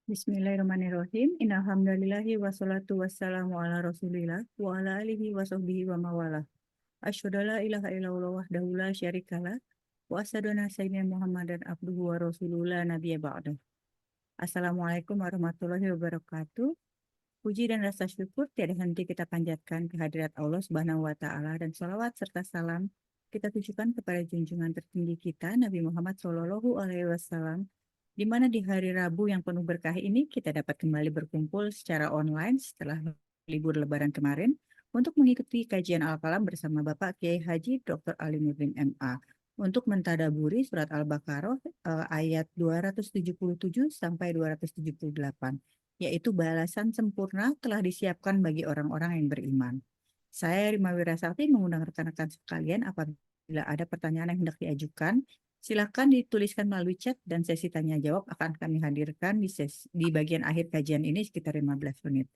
Bismillahirrahmanirrahim. Innalhamdulillahi wassalatu wassalamu ala rasulillah wa ala alihi wa sahbihi wa mawalah. Asyhadu an la ilaha illallah wahdahu la syarikalah wa asyhadu anna sayyidina Muhammadan abduhu wa rasulullah nabiyya ba'dah. Assalamualaikum warahmatullahi wabarakatuh. Puji dan rasa syukur tiada henti kita panjatkan kehadirat Allah Subhanahu wa taala dan salawat serta salam kita tujukan kepada junjungan tertinggi kita Nabi Muhammad Shallallahu alaihi wasallam, di mana di hari Rabu yang penuh berkah ini kita dapat kembali berkumpul secara online setelah libur Lebaran kemarin untuk mengikuti kajian Al-Qalam bersama Bapak Kiai Haji Dr. Ali Nurdin MA untuk mentadaburi surat Al-Baqarah ayat 277 sampai 278, yaitu balasan sempurna telah disiapkan bagi orang-orang yang beriman. Saya Rima Wirasakti mengundang rekan-rekan sekalian, apabila ada pertanyaan yang hendak diajukan, silakan dituliskan melalui chat dan sesi tanya jawab akan kami hadirkan di bagian akhir kajian ini sekitar 15 menit.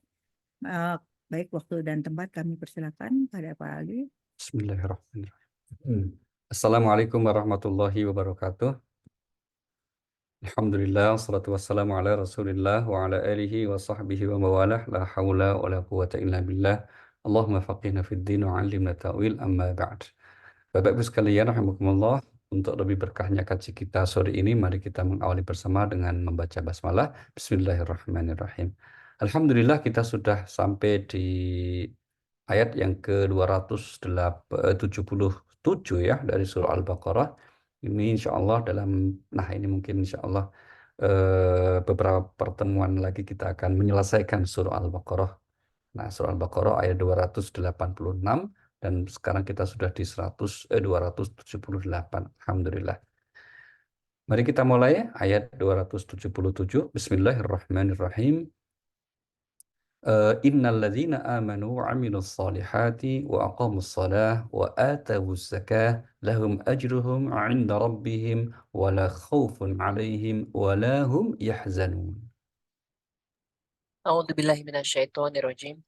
Baik, waktu dan tempat kami persilakan pada Pak Ali. Bismillahirrahmanirrahim. Assalamualaikum warahmatullahi wabarakatuh. Alhamdulillah, salatu wassalamu ala rasulillah wa ala alihi wa sahbihi wa mawalah, la hawla wa la quwata illa billah. Allahumma faqihna fid din wa alimna ta'wil, amma ba'd. Bapak Ibu sekalian, rahimakumullah, untuk lebih berkahnya kaji kita sore ini, mari kita mengawali bersama dengan membaca basmalah. Bismillahirrahmanirrahim. Alhamdulillah, kita sudah sampai di ayat yang ke-277 ya dari surah Al-Baqarah. Ini insya Allah ini mungkin insya Allah beberapa pertemuan lagi kita akan menyelesaikan surah Al-Baqarah. Nah, surah Al-Baqarah ayat 286 dan sekarang kita sudah di 278. Alhamdulillah. Mari kita mulai ayat 277. Bismillahirrahmanirrahim. Innal ladzina amanu wa 'amilus solihati wa aqamus shalah wa atawuz zakah lahum ajruhum 'inda rabbihim wa la khaufun 'alaihim wa la hum yahzanun. A'udzubillahi minasyaitonirrajim.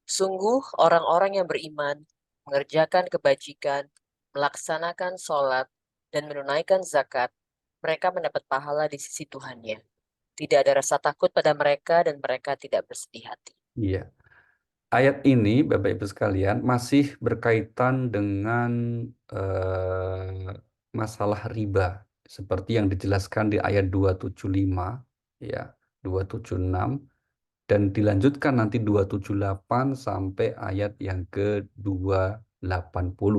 Sungguh orang-orang yang beriman, mengerjakan kebajikan, melaksanakan sholat, dan menunaikan zakat, mereka mendapat pahala di sisi Tuhannya. Tidak ada rasa takut pada mereka dan mereka tidak bersedih hati. Iya. Ayat ini, Bapak Ibu sekalian, masih berkaitan dengan masalah riba, seperti yang dijelaskan di ayat 275, ya, 276, dan dilanjutkan nanti 278 sampai ayat yang ke-280.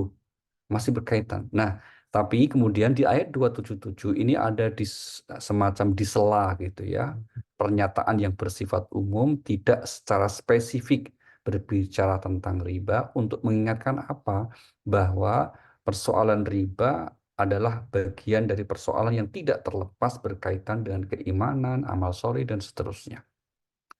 Masih berkaitan. Nah, tapi kemudian di ayat 277 ini ada semacam disela gitu ya. Pernyataan yang bersifat umum, tidak secara spesifik berbicara tentang riba untuk mengingatkan apa? Bahwa persoalan riba adalah bagian dari persoalan yang tidak terlepas berkaitan dengan keimanan, amal soleh, dan seterusnya.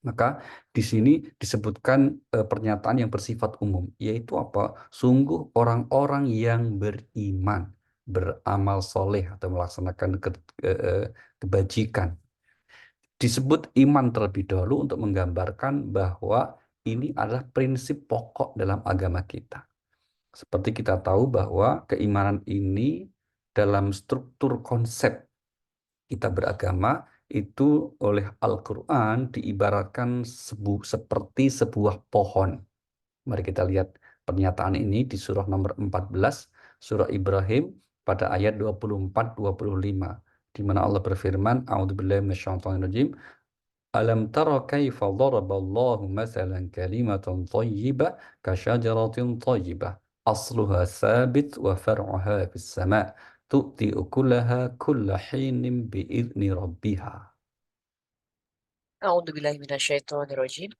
Maka di sini disebutkan pernyataan yang bersifat umum, yaitu apa? Sungguh orang-orang yang beriman, beramal soleh atau melaksanakan kebajikan. Disebut iman terlebih dahulu untuk menggambarkan bahwa ini adalah prinsip pokok dalam agama kita. Seperti kita tahu bahwa keimanan ini dalam struktur konsep kita beragama itu oleh Al-Quran diibaratkan seperti sebuah pohon. Mari kita lihat pernyataan ini di surah nomor 14, surah Ibrahim pada ayat 24-25, di mana Allah berfirman, A'udzubillahi minasyaitonirrajim, Alam tara kaifa daraballahu mathalan kalimatan thayyibah kasyajaratin thayyibah asluha thabit wa far'uha fis sama' tu'ti ukulaha kulla hinin bi'izni rabbiha. A'udzubillahi minasyaitonirrajim.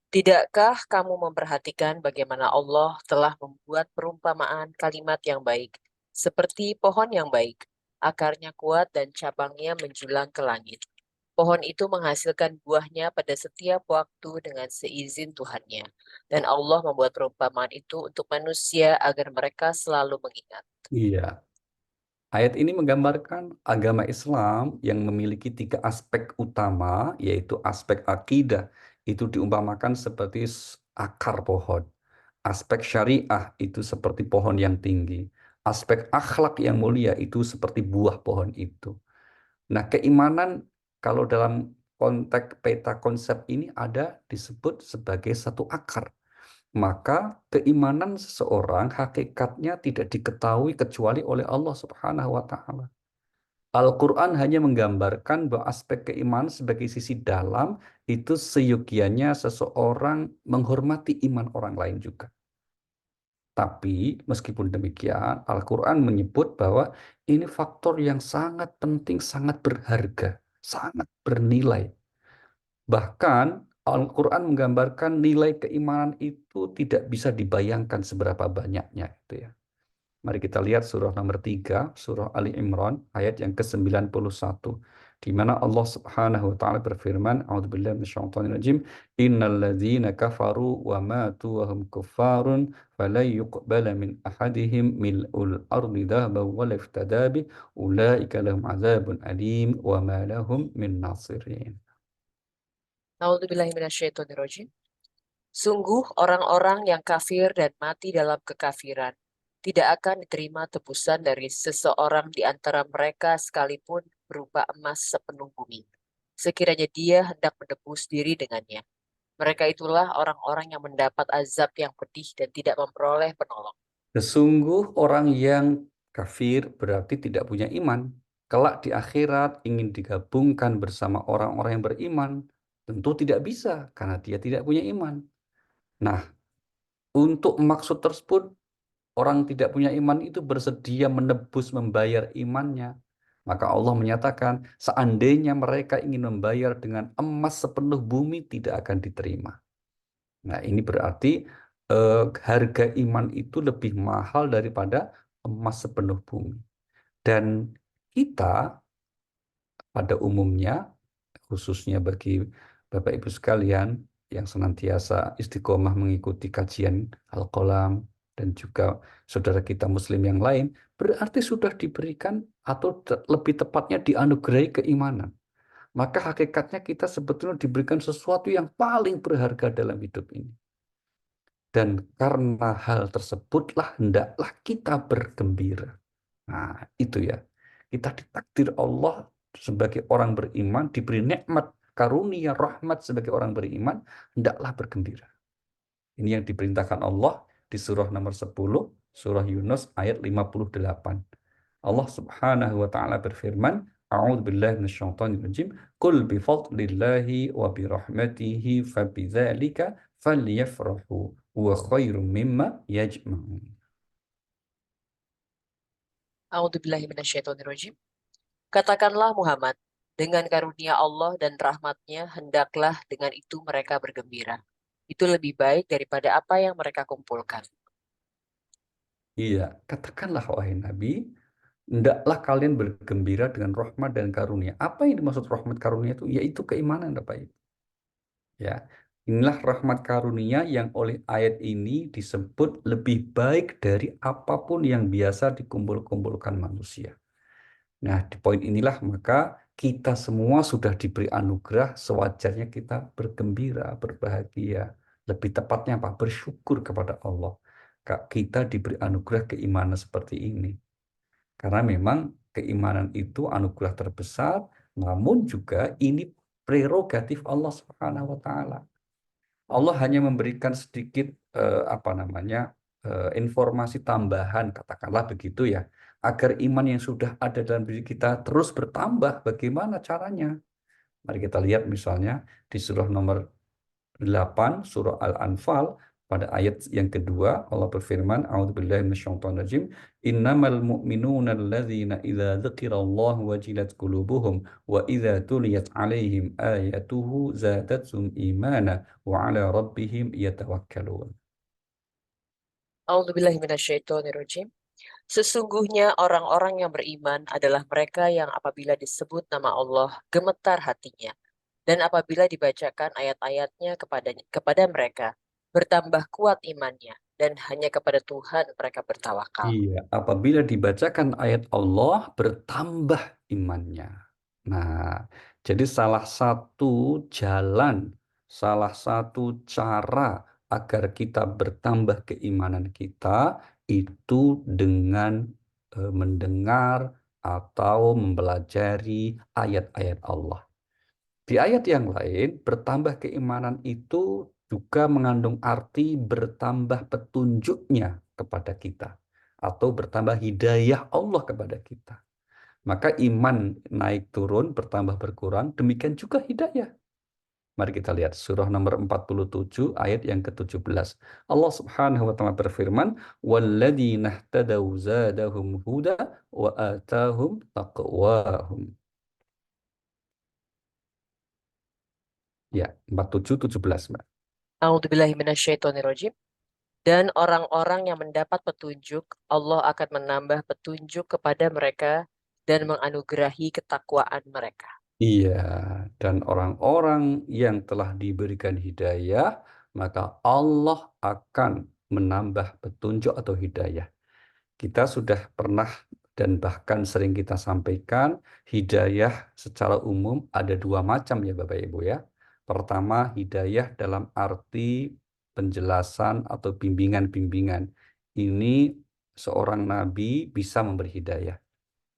Tidakkah kamu memperhatikan bagaimana Allah telah membuat perumpamaan kalimat yang baik, seperti pohon yang baik, akarnya kuat dan cabangnya menjulang ke langit. Pohon itu menghasilkan buahnya pada setiap waktu dengan seizin Tuhannya. Dan Allah membuat perumpamaan itu untuk manusia agar mereka selalu mengingat. Iya. Ayat ini menggambarkan agama Islam yang memiliki 3 aspek utama, yaitu aspek akidah, itu diumpamakan seperti akar pohon. Aspek syariah itu seperti pohon yang tinggi. Aspek akhlak yang mulia itu seperti buah pohon itu. Nah, keimanan kalau dalam konteks peta konsep ini ada disebut sebagai satu akar. Maka keimanan seseorang hakikatnya tidak diketahui kecuali oleh Allah Subhanahu wa Ta'ala. Al-Quran hanya menggambarkan bahwa aspek keimanan sebagai sisi dalam itu seyogianya seseorang menghormati iman orang lain juga. Tapi meskipun demikian, Al-Quran menyebut bahwa ini faktor yang sangat penting, sangat berharga, sangat bernilai. Bahkan Al-Quran menggambarkan nilai keimanan itu tidak bisa dibayangkan seberapa banyaknya itu ya. Mari kita lihat surah nomor 3, surah Ali Imran, ayat yang ke-91. Di mana Allah Subhanahu wa taala berfirman, A'udzubillahi minasyaitonirrajim, "Innal ladzina kafaru wa matu wa hum kuffarun falan yuqbala min ahadihim mil'ul ardi dhahaban wa la iftada bih, ulaika lahum adzabun alim wa ma lahum min nasirin." A'udzubillahiminasyaitonirrajim. Sungguh orang-orang yang kafir dan mati dalam kekafiran tidak akan diterima tebusan dari seseorang di antara mereka sekalipun berupa emas sepenuh bumi, sekiranya dia hendak menebus diri dengannya. Mereka itulah orang-orang yang mendapat azab yang pedih dan tidak memperoleh penolong. Sesungguh orang yang kafir berarti tidak punya iman. Kelak di akhirat ingin digabungkan bersama orang-orang yang beriman. Tentu tidak bisa karena dia tidak punya iman. Nah, untuk maksud tersebut, orang tidak punya iman itu bersedia menebus membayar imannya. Maka Allah menyatakan, seandainya mereka ingin membayar dengan emas sepenuh bumi, tidak akan diterima. Nah, ini berarti harga iman itu lebih mahal daripada emas sepenuh bumi. Dan kita pada umumnya, khususnya bagi Bapak Ibu sekalian yang senantiasa istiqomah mengikuti kajian Al-Qalam dan juga saudara kita Muslim yang lain, berarti sudah diberikan atau lebih tepatnya dianugerahi keimanan. Maka hakikatnya kita sebetulnya diberikan sesuatu yang paling berharga dalam hidup ini. Dan karena hal tersebutlah hendaklah kita bergembira. Nah, itu ya. Kita ditakdir Allah sebagai orang beriman, diberi nikmat, karunia, rahmat sebagai orang beriman, hendaklah bergembira. Ini yang diperintahkan Allah di surah nomor 10, surah Yunus ayat 58. Allah Subhanahu wa taala berfirman, A'udzu billahi minasyaitonir rajim. Qul bi fadlillahi wa bi rahmatihi fabidzalika falyafrahu wa khairum mimma yajma'un. A'udzubillahiminasyaitonirrajim. Katakanlah Muhammad, dengan karunia Allah dan rahmatnya hendaklah dengan itu mereka bergembira. Itu lebih baik daripada apa yang mereka kumpulkan. Iya, katakanlah wahai Nabi, hendaklah kalian bergembira dengan rahmat dan karunia. Apa yang dimaksud rahmat karunia itu? Yaitu keimanan, Bapak Ibu. Ya, inilah rahmat karunia yang oleh ayat ini disebut lebih baik dari apapun yang biasa dikumpul-kumpulkan manusia. Nah, di poin inilah maka kita semua sudah diberi anugerah, sewajarnya kita bergembira, berbahagia. Lebih tepatnya apa? Bersyukur kepada Allah. Kita diberi anugerah keimanan seperti ini. Karena memang keimanan itu anugerah terbesar, namun juga ini prerogatif Allah Subhanahu wa taala. Allah hanya memberikan sedikit informasi tambahan, katakanlah begitu ya, agar iman yang sudah ada dalam diri kita terus bertambah. Bagaimana caranya? Mari kita lihat misalnya di surah nomor 8, surah Al-Anfal, pada ayat yang kedua Allah berfirman, A'udzubillahi minasyaitonirrajim, innamal mu'minuna alladzina idza dzukirallahu wajilat qulubuhum wa idza tuliyat 'alaihim ayatuhu zadatsum imana wa 'ala rabbihim yatawakkalun. A'udzubillahiminasyaitonirrajim. Sesungguhnya orang-orang yang beriman adalah mereka yang apabila disebut nama Allah gemetar hatinya, dan apabila dibacakan ayat-ayatnya kepada mereka, bertambah kuat imannya, dan hanya kepada Tuhan mereka bertawakal. Iya, apabila dibacakan ayat Allah bertambah imannya. Nah, jadi salah satu jalan, salah satu cara agar kita bertambah keimanan kita itu dengan mendengar atau mempelajari ayat-ayat Allah. Di ayat yang lain, bertambah keimanan itu juga mengandung arti bertambah petunjuknya kepada kita. Atau bertambah hidayah Allah kepada kita. Maka iman naik turun, bertambah berkurang, demikian juga hidayah. Mari kita lihat surah nomor 47 ayat yang ke-17. Allah Subhanahu wa taala berfirman, "Walladzina ihtadaw zadahum huda wa atahum taqwahum." Ya, 47 17, Mbak. A'udzubillahiminasyaitonirrajim. Dan orang-orang yang mendapat petunjuk, Allah akan menambah petunjuk kepada mereka dan menganugerahi ketakwaan mereka. Iya, dan orang-orang yang telah diberikan hidayah, maka Allah akan menambah petunjuk atau hidayah. Kita sudah pernah dan bahkan sering kita sampaikan, hidayah secara umum ada dua macam ya Bapak Ibu ya. Pertama, hidayah dalam arti penjelasan atau bimbingan-bimbingan. Ini seorang nabi bisa memberi hidayah.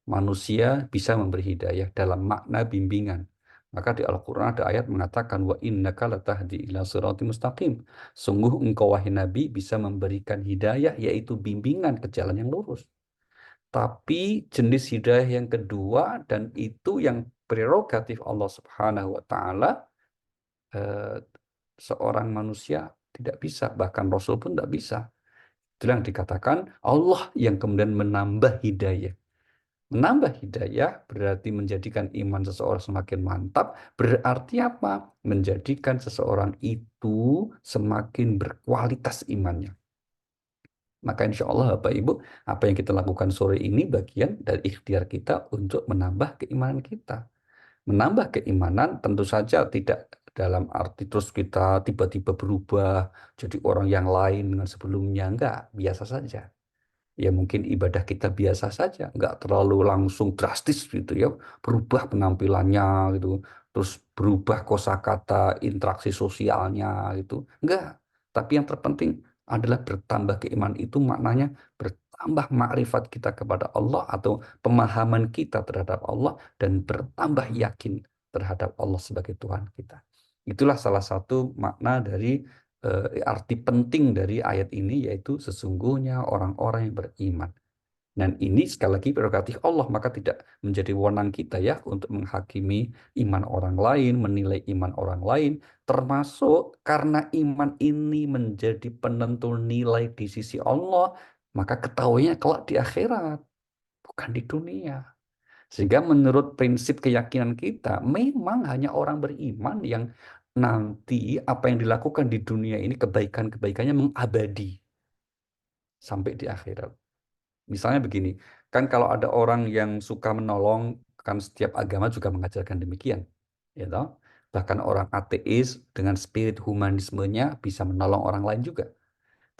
Manusia bisa memberi hidayah dalam makna bimbingan. Maka di Al-Quran ada ayat mengatakan, wa innaka latahdi ila siratim mustaqim. Sungguh engkau wahai Nabi bisa memberikan hidayah, yaitu bimbingan ke jalan yang lurus. Tapi jenis hidayah yang kedua, dan itu yang prerogatif Allah Subhanahu wa Ta'ala, seorang manusia tidak bisa, bahkan Rasul pun tidak bisa. Itu yang dikatakan Allah yang kemudian menambah hidayah. Menambah hidayah berarti menjadikan iman seseorang semakin mantap. Berarti apa? Menjadikan seseorang itu semakin berkualitas imannya. Maka insya Allah Bapak Ibu, apa yang kita lakukan sore ini bagian dari ikhtiar kita untuk menambah keimanan kita. Menambah keimanan tentu saja tidak dalam arti terus kita tiba-tiba berubah jadi orang yang lain dengan sebelumnya. Enggak, biasa saja. Ya mungkin ibadah kita biasa saja, nggak terlalu langsung drastis gitu ya, berubah penampilannya gitu, terus berubah kosakata interaksi sosialnya gitu, enggak. Tapi yang terpenting adalah bertambah keimanan itu maknanya bertambah makrifat kita kepada Allah atau pemahaman kita terhadap Allah dan bertambah yakin terhadap Allah sebagai Tuhan kita. Itulah salah satu makna dari arti penting dari ayat ini, yaitu sesungguhnya orang-orang yang beriman. Dan ini sekali lagi prerogatif Allah, maka tidak menjadi wewenang kita ya untuk menghakimi iman orang lain, menilai iman orang lain, termasuk karena iman ini menjadi penentu nilai di sisi Allah, maka ketahuinya kelak di akhirat, bukan di dunia. Sehingga menurut prinsip keyakinan kita, memang hanya orang beriman yang nanti apa yang dilakukan di dunia ini kebaikan-kebaikannya mengabadi sampai di akhirat. Misalnya begini, kan kalau ada orang yang suka menolong, kan setiap agama juga mengajarkan demikian. Ya toh? Bahkan orang ateis dengan spirit humanismenya bisa menolong orang lain juga.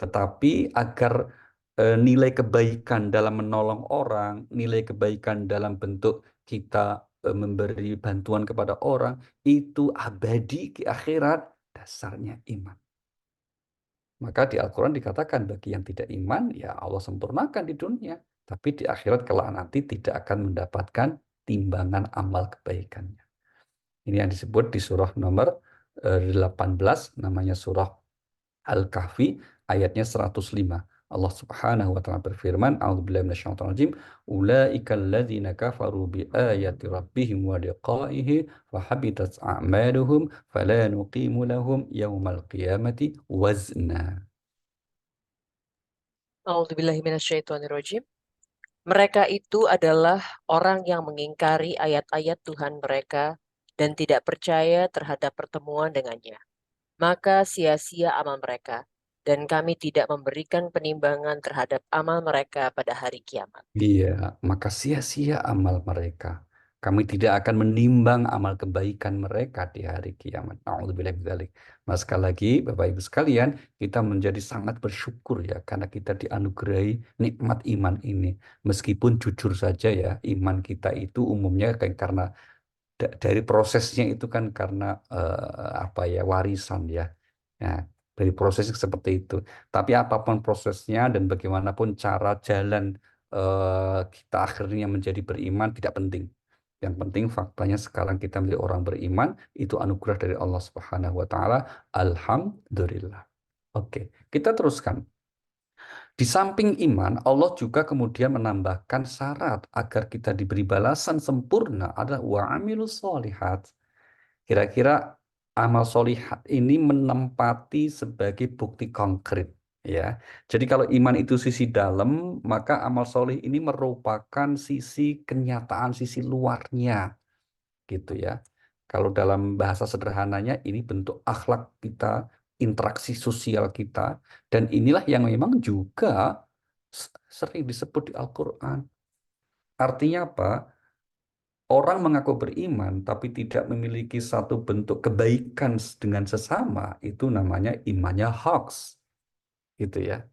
Tetapi agar nilai kebaikan dalam menolong orang, nilai kebaikan dalam bentuk kita memberi bantuan kepada orang, itu abadi di akhirat, dasarnya iman. Maka di Al-Quran dikatakan bagi yang tidak iman, ya Allah sempurnakan di dunia. Tapi di akhirat kelak nanti tidak akan mendapatkan timbangan amal kebaikannya. Ini yang disebut di surah nomor 18, namanya surah Al-Kahfi, ayatnya 105. Allah Subhanahu wa taala berfirman, A'udzubillahi minasyaitonir rajim, ulaikal ladzina kafaru biayati rabbihim wa liqa'ihi fahabitat a'maluhum fala nuqimu lahum yaumal qiyamati wazna. A'udzubillahiminasyaitonirrajim. Mereka itu adalah orang yang mengingkari ayat-ayat Tuhan mereka dan tidak percaya terhadap pertemuan dengannya. Maka sia-sia amal mereka, dan kami tidak memberikan penimbangan terhadap amal mereka pada hari kiamat. Iya, maka sia-sia amal mereka. Kami tidak akan menimbang amal kebaikan mereka di hari kiamat. Na'udzubillah min dzalik. Mas sekali lagi, Bapak Ibu sekalian, kita menjadi sangat bersyukur ya karena kita dianugerahi nikmat iman ini. Meskipun jujur saja ya, iman kita itu umumnya karena dari prosesnya itu kan karena apa ya, warisan ya. Nah, dari prosesnya seperti itu. Tapi apapun prosesnya dan bagaimanapun cara jalan kita akhirnya menjadi beriman tidak penting. Yang penting faktanya sekarang kita menjadi orang beriman, itu anugerah dari Allah Subhanahu wa taala. Alhamdulillah. Oke, kita teruskan. Di samping iman, Allah juga kemudian menambahkan syarat agar kita diberi balasan sempurna adalah wa amilus sholihat. Kira-kira amal solihat ini menempati sebagai bukti konkret, ya. Jadi kalau iman itu sisi dalam, maka amal solih ini merupakan sisi kenyataan, sisi luarnya, gitu ya. Kalau dalam bahasa sederhananya, ini bentuk akhlak kita, interaksi sosial kita, dan inilah yang memang juga sering disebut di Al-Quran. Artinya apa? Orang mengaku beriman tapi tidak memiliki satu bentuk kebaikan dengan sesama, itu namanya imannya hoax, gitu ya.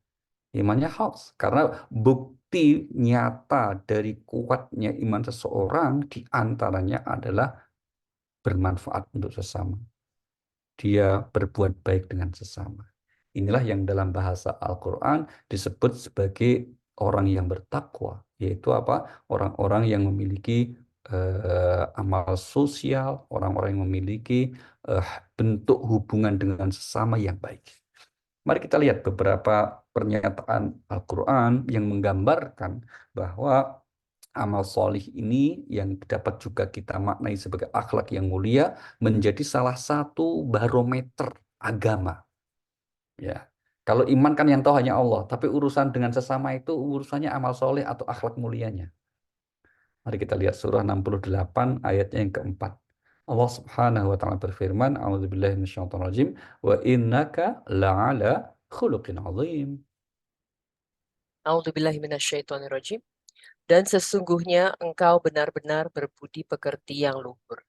Imannya hoax karena bukti nyata dari kuatnya iman seseorang diantaranya adalah bermanfaat untuk sesama. Dia berbuat baik dengan sesama. Inilah yang dalam bahasa Al-Quran disebut sebagai orang yang bertakwa, yaitu apa? Orang-orang yang memiliki amal sosial, orang-orang yang memiliki eh, bentuk hubungan dengan sesama yang baik. Mari kita lihat beberapa pernyataan Al-Quran yang menggambarkan bahwa amal solih ini yang dapat juga kita maknai sebagai akhlak yang mulia menjadi salah satu barometer agama. Ya, kalau iman kan yang tahu hanya Allah, tapi urusan dengan sesama itu urusannya amal soleh atau akhlak mulianya. Mari kita lihat surah 68 ayatnya yang keempat. Allah Subhanahu wa taala berfirman, "A'udzubillahi minasyaitonirrajim, wa innaka la'ala khuluqin 'azim." A'udzubillahi minasyaitonirrajim. Dan sesungguhnya engkau benar-benar berbudi pekerti yang luhur.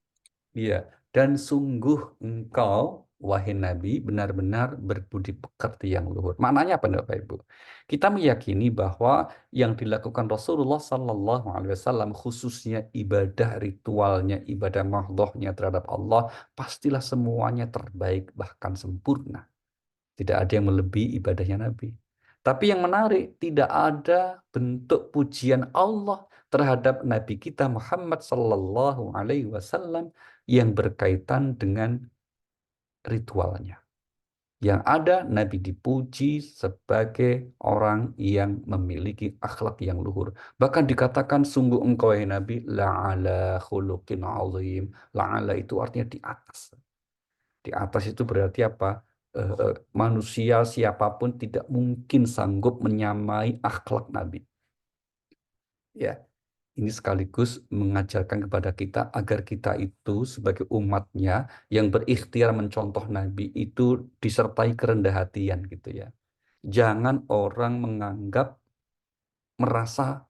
Iya, dan sungguh engkau, wahai Nabi, benar-benar berbudi pekerti yang luhur. Maknanya apa, Bapak Ibu? Kita meyakini bahwa yang dilakukan Rasulullah Sallallahu Alaihi Wasallam, khususnya ibadah ritualnya, ibadah mahdhahnya terhadap Allah, pastilah semuanya terbaik bahkan sempurna. Tidak ada yang melebihi ibadahnya Nabi. Tapi yang menarik, tidak ada bentuk pujian Allah terhadap Nabi kita Muhammad Sallallahu Alaihi Wasallam yang berkaitan dengan ritualnya. Yang ada Nabi dipuji sebagai orang yang memiliki akhlak yang luhur. Bahkan dikatakan sungguh engkau ya Nabi la'ala khuluqin azim. La'ala itu artinya di atas. Di atas itu berarti apa? Manusia siapapun tidak mungkin sanggup menyamai akhlak Nabi. Ya, ini sekaligus mengajarkan kepada kita agar kita itu sebagai umatnya yang berikhtiar mencontoh Nabi itu disertai kerendah hatian gitu ya. Jangan orang menganggap merasa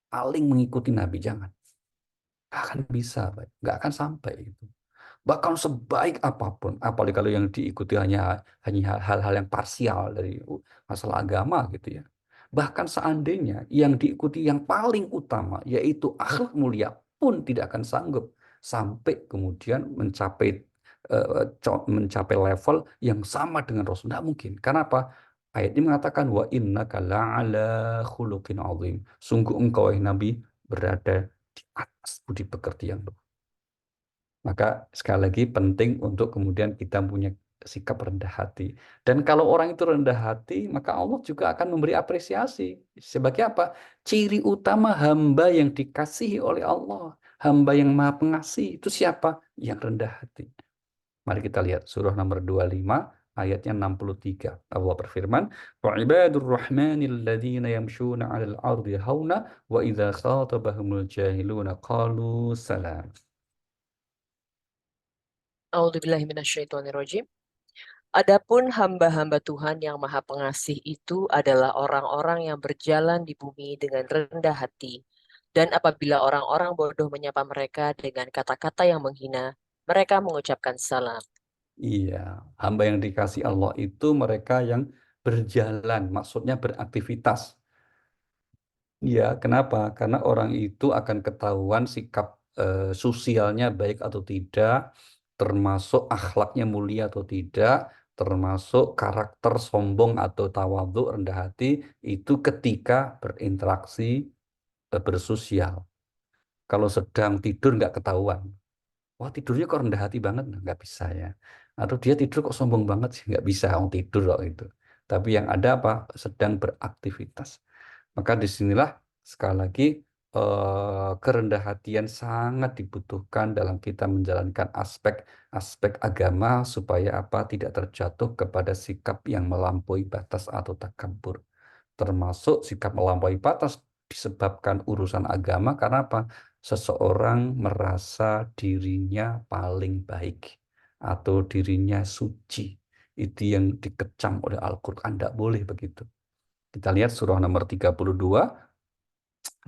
paling mengikuti Nabi, jangan. Nggak akan bisa, Pak. Nggak akan sampai itu. Bahkan sebaik apapun, apalagi kalau yang diikuti hanya hal-hal yang parsial dari masalah agama gitu ya. Bahkan seandainya yang diikuti yang paling utama yaitu akhlak mulia pun tidak akan sanggup sampai kemudian mencapai level yang sama dengan Rasul. Tidak mungkin. Karena apa? Ayat ini mengatakan wa innaka la'ala khuluqin azim. Sungguh engkau wahai Nabi berada di atas budi pekerti yang luhur. Maka sekali lagi penting untuk kemudian kita punya sikap rendah hati. Dan kalau orang itu rendah hati, maka Allah juga akan memberi apresiasi. Sebagai apa? Ciri utama hamba yang dikasihi oleh Allah. Hamba yang maha pengasih. Itu siapa? Yang rendah hati. Mari kita lihat surah nomor 25 ayatnya 63. Allah berfirman, "Wa ibadur rahmanil ladzina yamshuna 'alal ardi hauna wa idza khatabahumul jahiluna qalu salam." A'udzubillahi minasyaitonirrajim. Adapun hamba-hamba Tuhan yang Maha Pengasih itu adalah orang-orang yang berjalan di bumi dengan rendah hati. Dan apabila orang-orang bodoh menyapa mereka dengan kata-kata yang menghina, mereka mengucapkan salam. Iya, hamba yang dikasih Allah itu mereka yang berjalan, maksudnya beraktivitas. Iya, kenapa? Karena orang itu akan ketahuan sikap sosialnya baik atau tidak, termasuk akhlaknya mulia atau tidak, termasuk karakter sombong atau tawadhu rendah hati itu ketika berinteraksi bersosial. Kalau sedang tidur nggak ketahuan. Wah, tidurnya kok rendah hati banget, nah, nggak bisa ya. Atau dia tidur kok sombong banget sih, nggak bisa, orang tidur kok itu. Tapi yang ada apa? Sedang beraktivitas. Maka disinilah sekali lagi kerendah hatian sangat dibutuhkan dalam kita menjalankan aspek-aspek agama supaya apa? Tidak terjatuh kepada sikap yang melampaui batas atau takabur. Termasuk sikap melampaui batas disebabkan urusan agama karena apa? Seseorang merasa dirinya paling baik atau dirinya suci. Itu yang dikecam oleh Al-Quran. Tidak boleh begitu. Kita lihat surah nomor 32,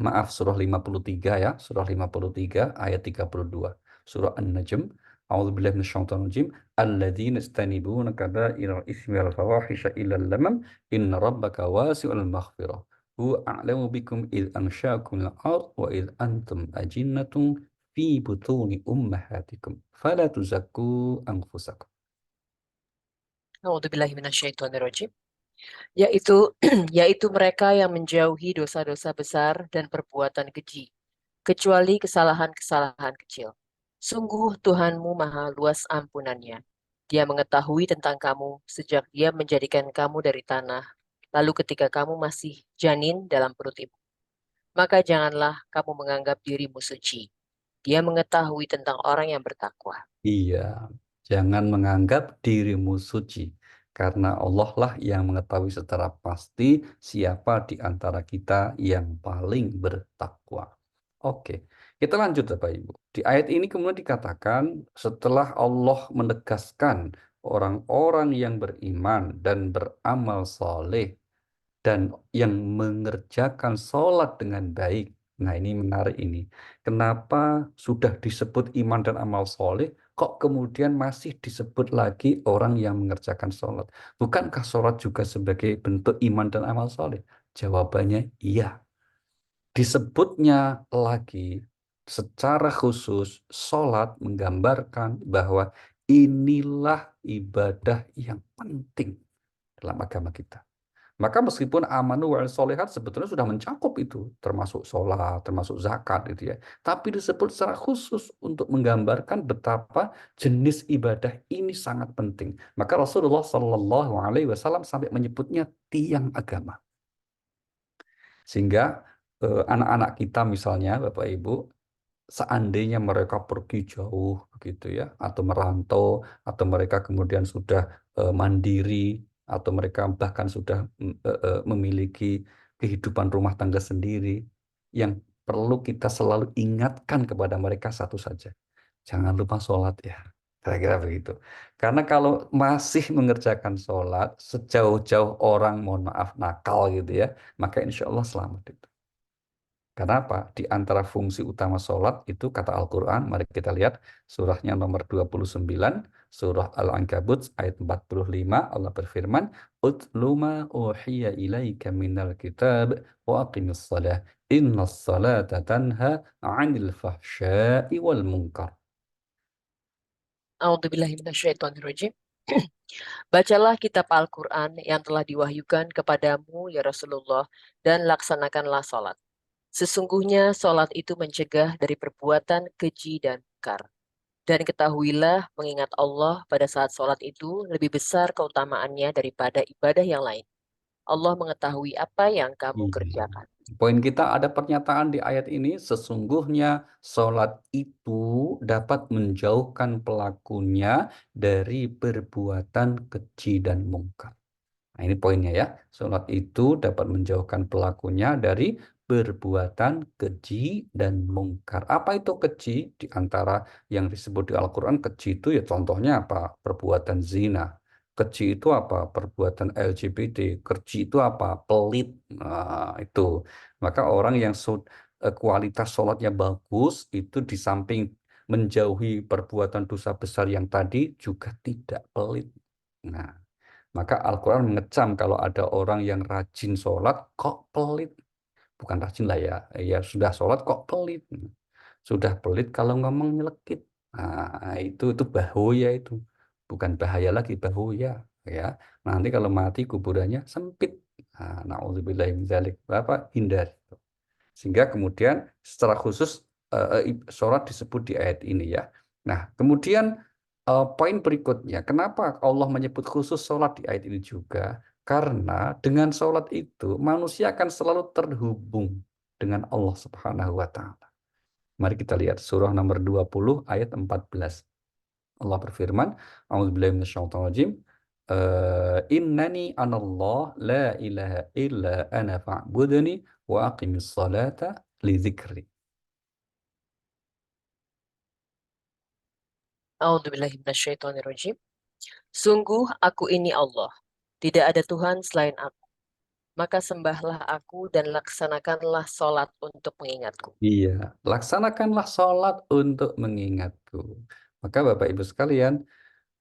maaf surah 53 ya, surah 53 ayat 32. Surah An-Najm. A'udzubillahi minasyaitonir rajim. Alladzina istanibuna kaba'iral itsmi wal fawahisha illal lamam inna rabbaka wasi'ul maghfirah. Huwa a'lamu bikum id ansha'akum al-ard wa id antum ajinnatun fi butuni ummahatikum fala tuzakku anfusakum. A'udzubillahi minasyaitonirrajim. Yaitu yaitu mereka yang menjauhi dosa-dosa besar dan perbuatan keji, kecuali kesalahan-kesalahan kecil. Sungguh Tuhanmu maha luas ampunannya. Dia mengetahui tentang kamu sejak dia menjadikan kamu dari tanah, lalu ketika kamu masih janin dalam perut ibu. Maka janganlah kamu menganggap dirimu suci. Dia mengetahui tentang orang yang bertakwa. Iya, jangan menganggap dirimu suci, karena Allah lah yang mengetahui secara pasti siapa di antara kita yang paling bertakwa. Oke, kita lanjut Bapak Ibu. Di ayat ini kemudian dikatakan setelah Allah menegaskan orang-orang yang beriman dan beramal soleh dan yang mengerjakan sholat dengan baik. Nah, ini menarik ini. Kenapa sudah disebut iman dan amal soleh, kok kemudian masih disebut lagi orang yang mengerjakan sholat? Bukankah sholat juga sebagai bentuk iman dan amal soleh? Jawabannya iya. Disebutnya lagi secara khusus, sholat menggambarkan bahwa inilah ibadah yang penting dalam agama kita. Maka meskipun amanu wal solehat sebetulnya sudah mencakup itu, termasuk sholat, termasuk zakat gitu ya. Tapi disebut secara khusus untuk menggambarkan betapa jenis ibadah ini sangat penting. Maka Rasulullah Shallallahu Alaihi Wasallam sampai menyebutnya tiang agama. Sehingga anak-anak kita misalnya, Bapak Ibu, seandainya mereka pergi jauh begitu ya, atau merantau, atau mereka kemudian sudah mandiri, atau mereka bahkan sudah memiliki kehidupan rumah tangga sendiri, yang perlu kita selalu ingatkan kepada mereka satu saja, jangan lupa sholat ya, kira-kira begitu. Karena kalau masih mengerjakan sholat, sejauh-jauh orang, mohon maaf, nakal gitu ya, maka insya Allah selamat itu. Karena apa? Di antara fungsi utama sholat itu kata Al-Quran, mari kita lihat surahnya nomor 29, surah Al-Ankabut ayat 45, Allah berfirman, Utlu ma uhiya ilaika minal kitab wa aqimis salah, innas salata tanha 'anil fahsya'i wal munkar. A'udzubillahi minasyaitonirrajim. Bacalah kitab Al-Quran yang telah diwahyukan kepadamu, ya Rasulullah, dan laksanakanlah sholat. Sesungguhnya sholat itu mencegah dari perbuatan keji dan mungkar. Dan ketahuilah mengingat Allah pada saat sholat itu lebih besar keutamaannya daripada ibadah yang lain. Allah mengetahui apa yang kamu Iya. kerjakan. Poin kita ada pernyataan di ayat ini, sesungguhnya sholat itu dapat menjauhkan pelakunya dari perbuatan keji dan mungkar. Nah, ini poinnya ya. Sholat itu dapat menjauhkan pelakunya dari perbuatan keji dan mungkar. Apa itu keji? Di antara yang disebut di Al-Quran, keji itu ya contohnya apa? Perbuatan zina. Keji itu apa? Perbuatan LGBT. Keji itu apa? Pelit. Nah, itu. Maka orang yang kualitas sholatnya bagus, itu di samping menjauhi perbuatan dosa besar yang tadi, juga tidak pelit. Nah, maka Al-Quran mengecam kalau ada orang yang rajin sholat, kok pelit. Bukan rajin lah ya, ya sudah sholat kok pelit. Sudah pelit kalau ngomong nyelekit. Nah, itu bahaya itu. Bukan bahaya lagi, bahaya. Ya, nanti kalau mati kuburannya sempit. Nah, na'udzubillahi min dzalik. Bapak hindari. Sehingga kemudian secara khusus sholat disebut di ayat ini ya. Nah, kemudian poin berikutnya, kenapa Allah menyebut khusus sholat di ayat ini juga? Karena dengan sholat itu manusia akan selalu terhubung dengan Allah Subhanahu wa Ta'ala. Mari kita lihat surah nomor 20 ayat 14. Allah berfirman, A'udzubillahi minasyaitonirrajim. Innani anallah la ilaha illa ana fa'budni wa aqimis salata li dzikri. A'udzubillahi minasyaitonirrajim. Sungguh aku ini Allah. Tidak ada Tuhan selain aku. Maka sembahlah aku dan laksanakanlah sholat untuk mengingatku. Iya, laksanakanlah sholat untuk mengingatku. Maka Bapak Ibu sekalian,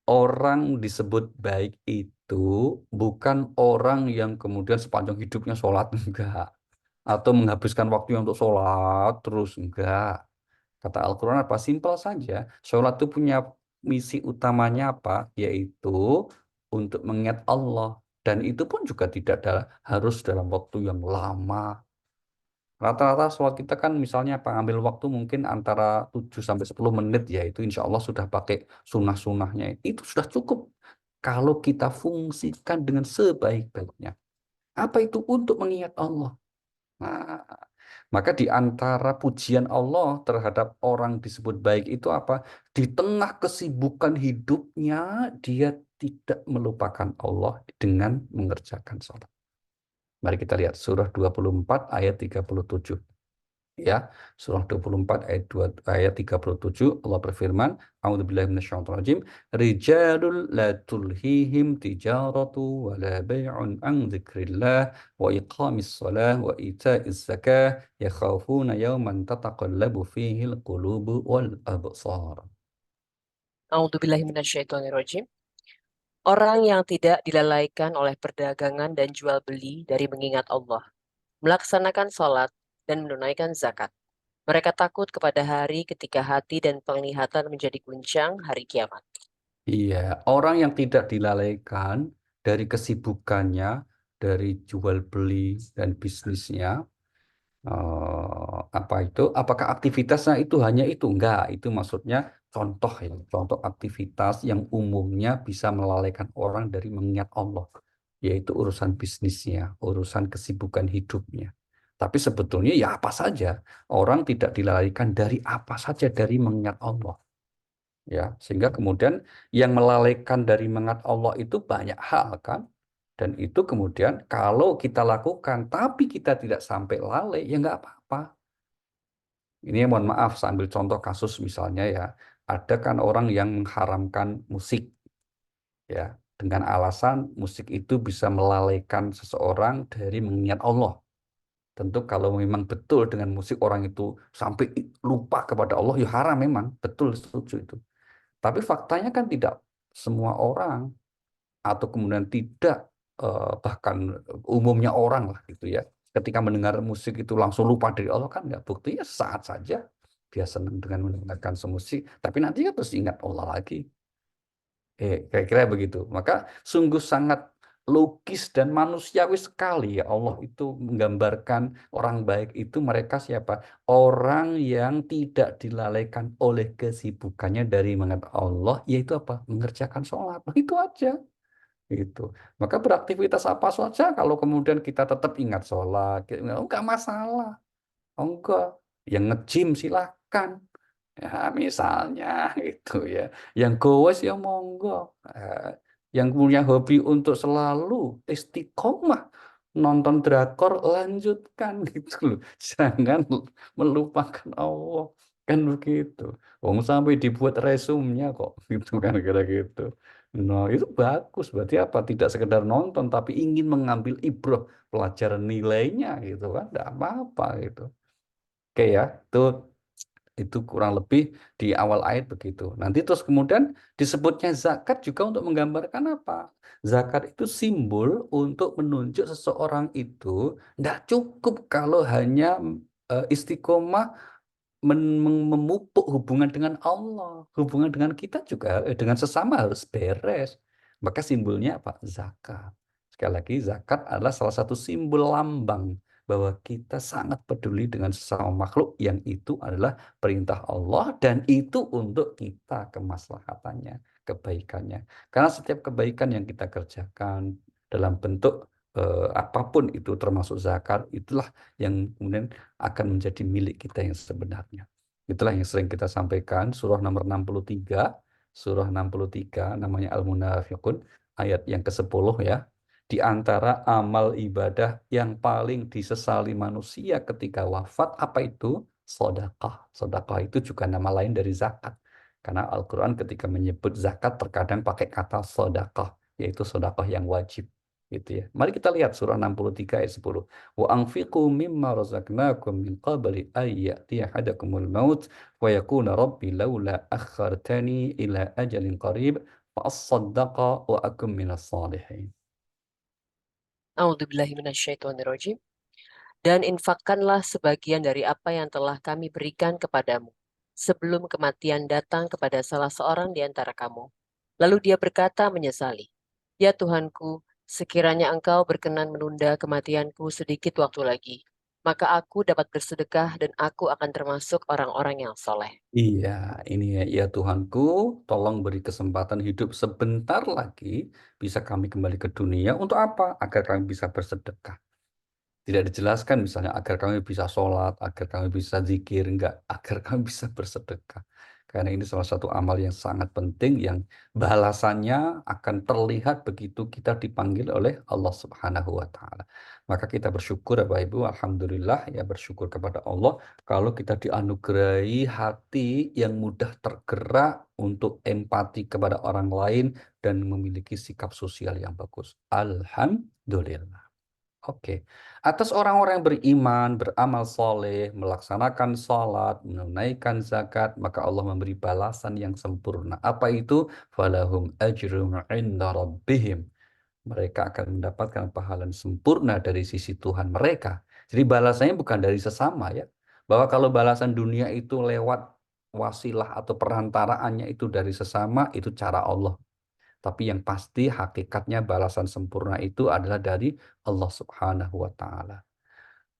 orang disebut baik itu bukan orang yang kemudian sepanjang hidupnya sholat, enggak. Atau menghabiskan waktu untuk sholat terus, enggak. Kata Al-Quran apa? Simpel saja. Sholat itu punya misi utamanya apa? Yaitu untuk mengingat Allah. Dan itu pun juga tidak harus dalam waktu yang lama. Rata-rata sholat kita kan misalnya ambil waktu mungkin antara 7 sampai 10 menit, ya itu insya Allah sudah pakai sunnah-sunnahnya. Itu sudah cukup kalau kita fungsikan dengan sebaik-baiknya. Apa itu? Untuk mengingat Allah. Nah, maka di antara pujian Allah terhadap orang disebut baik itu apa? Di tengah kesibukan hidupnya, dia tidak melupakan Allah dengan mengerjakan sholat. Mari kita lihat surah 24 ayat 37. Ya, surah 24 ayat 37 Allah berfirman, A'udzubillahi minasyaitonirrajim, rijalul la tulhihim tijaratu wa la bai'un an dzikrillah wa iqamis shalah wa ita'iz zakah yakhafuna yawman tataqallabu fihi al-qulubu wal absar. A'udzubillahi minasyaitonirrajim. Orang yang tidak dilalaikan oleh perdagangan dan jual beli dari mengingat Allah, melaksanakan sholat dan menunaikan zakat. Mereka takut kepada hari ketika hati dan penglihatan menjadi guncang hari kiamat. Iya, orang yang tidak dilalaikan dari kesibukannya, dari jual beli dan bisnisnya, apa itu? Apakah aktivitasnya itu hanya itu? Enggak, itu maksudnya contoh ya, contoh aktivitas yang umumnya bisa melalaikan orang dari mengingat Allah, yaitu urusan bisnisnya, urusan kesibukan hidupnya. Tapi sebetulnya ya apa saja, orang tidak dilalaikan dari apa saja dari mengingat Allah. Ya, sehingga kemudian yang melalaikan dari mengingat Allah itu banyak hal kan? Dan itu kemudian kalau kita lakukan, tapi kita tidak sampai lalai, ya nggak apa-apa. Ini mohon maaf, saya ambil contoh kasus misalnya ya, ada kan orang yang mengharamkan musik, ya, dengan alasan musik itu bisa melalaikan seseorang dari mengingat Allah. Tentu kalau memang betul dengan musik orang itu sampai lupa kepada Allah, ya haram memang, betul setuju itu. Tapi faktanya kan tidak semua orang atau kemudian tidak bahkan umumnya orang lah gitu ya. Ketika mendengar musik itu langsung lupa dari Allah kan nggak, buktinya saat saja dia senang dengan mendengarkan semusik, tapi nanti kan terus ingat Allah lagi. Kira-kira begitu. Maka sungguh sangat logis dan manusiawi sekali ya Allah itu menggambarkan orang baik itu mereka siapa? Orang yang tidak dilalaikan oleh kesibukannya dari mengingat Allah, yaitu apa? Mengerjakan sholat. Itu aja. Gitu. Maka beraktivitas apa saja kalau kemudian kita tetap ingat sholat, enggak masalah. Oh, enggak. Yang nge-gym silahkan. Ya, misalnya itu ya. Yang goes ya monggo. Eh, yang punya hobi untuk selalu istiqomah nonton drakor lanjutkan gitu loh. Jangan melupakan Allah. Kan begitu. Wong sampai dibuat resumnya kok gitu kan kira gitu. Nah, itu bagus. Berarti apa? Tidak sekedar nonton tapi ingin mengambil ibrah pelajaran nilainya gitu kan. Tidak apa-apa gitu. Oke ya, itu kurang lebih di awal ayat begitu. Nanti terus kemudian disebutnya zakat juga untuk menggambarkan apa? Zakat itu simbol untuk menunjuk seseorang itu tidak cukup kalau hanya istiqomah memupuk hubungan dengan Allah. Hubungan dengan kita juga dengan sesama harus beres. Maka simbolnya apa? Zakat. Sekali lagi, zakat adalah salah satu simbol lambang bahwa kita sangat peduli dengan sesama makhluk yang itu adalah perintah Allah dan itu untuk kita kemaslahatannya, kebaikannya. Karena setiap kebaikan yang kita kerjakan dalam bentuk apapun itu termasuk zakat, itulah yang kemudian akan menjadi milik kita yang sebenarnya. Itulah yang sering kita sampaikan, surah nomor 63, surah 63 namanya Al-Munafiqun, ayat yang ke-10 ya. Di antara amal ibadah yang paling disesali manusia ketika wafat, apa itu? Sedekah. Sedekah itu juga nama lain dari zakat. Karena Al-Quran ketika menyebut zakat terkadang pakai kata sedekah, yaitu sedekah yang wajib. Gitu ya. Mari kita lihat surah 63 ayat 10. Wa anfiqu mimma razaqnakum min qabli ay ya'tiya ahadakumul maut wa yaqula rabbi laula akhartani ila ajalin qarib fa asaddaqa wa akum minas salihin. A'udzubillahiminasyaitonirrajim. Dan infakkanlah sebagian dari apa yang telah kami berikan kepadamu sebelum kematian datang kepada salah seorang di antara kamu. Lalu dia berkata menyesali, "Ya Tuhanku, sekiranya Engkau berkenan menunda kematianku sedikit waktu lagi, maka aku dapat bersedekah dan aku akan termasuk orang-orang yang soleh." Iya, ini ya Tuhanku, tolong beri kesempatan hidup sebentar lagi, bisa kami kembali ke dunia untuk apa? Agar kami bisa bersedekah. Tidak dijelaskan misalnya agar kami bisa sholat, agar kami bisa zikir, enggak, agar kami bisa bersedekah. Karena ini salah satu amal yang sangat penting yang balasannya akan terlihat begitu kita dipanggil oleh Allah Subhanahu wa taala. Maka kita bersyukur Bapak Ibu, alhamdulillah ya bersyukur kepada Allah kalau kita dianugerahi hati yang mudah tergerak untuk empati kepada orang lain dan memiliki sikap sosial yang bagus. Alhamdulillah. Oke, atas orang-orang yang beriman, beramal soleh, melaksanakan sholat, menunaikan zakat, maka Allah memberi balasan yang sempurna. Apa itu? Falahum ajrum inda rabbihim. Mereka akan mendapatkan pahala yang sempurna dari sisi Tuhan mereka. Jadi balasannya bukan dari sesama ya. Bahwa kalau balasan dunia itu lewat wasilah atau perantaraannya itu dari sesama, itu cara Allah. Tapi yang pasti hakikatnya balasan sempurna itu adalah dari Allah Subhanahu wa taala.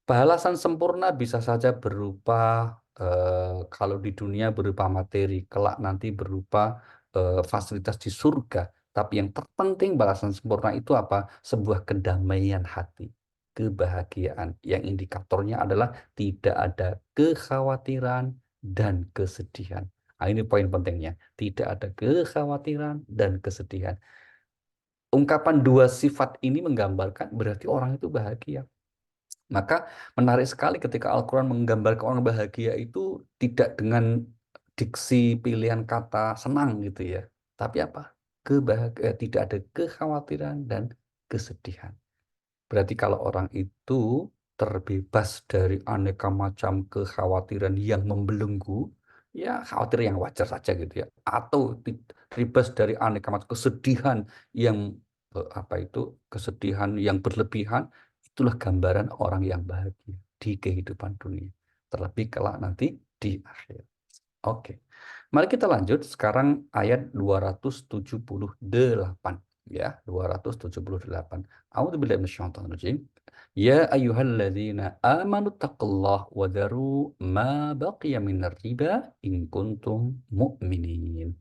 Balasan sempurna bisa saja berupa kalau di dunia berupa materi, kelak nanti berupa fasilitas di surga. Tapi yang terpenting balasan sempurna itu apa? Sebuah kedamaian hati, kebahagiaan yang indikatornya adalah tidak ada kekhawatiran dan kesedihan. Nah, ini poin pentingnya. Tidak ada kekhawatiran dan kesedihan. Ungkapan dua sifat ini menggambarkan berarti orang itu bahagia. Maka menarik sekali ketika Al-Quran menggambarkan orang bahagia itu tidak dengan diksi pilihan kata senang gitu ya. Tapi apa? Tidak ada kekhawatiran dan kesedihan. Berarti kalau orang itu terbebas dari aneka macam kekhawatiran yang membelenggu, ya khawatir yang wajar saja gitu ya. Atau terbebas dari aneka macam kesedihan yang kesedihan yang berlebihan, itulah gambaran orang yang bahagia di kehidupan dunia. Terlebih kelak nanti di akhir. Oke. Mari kita lanjut sekarang ayat 278 ya, 278. A'udzubillahi minasyaitonir rajim. Ya ayyuhalladzina amanu taqullaha wa dharu ma baqiya minar riba in kuntum mu'minin.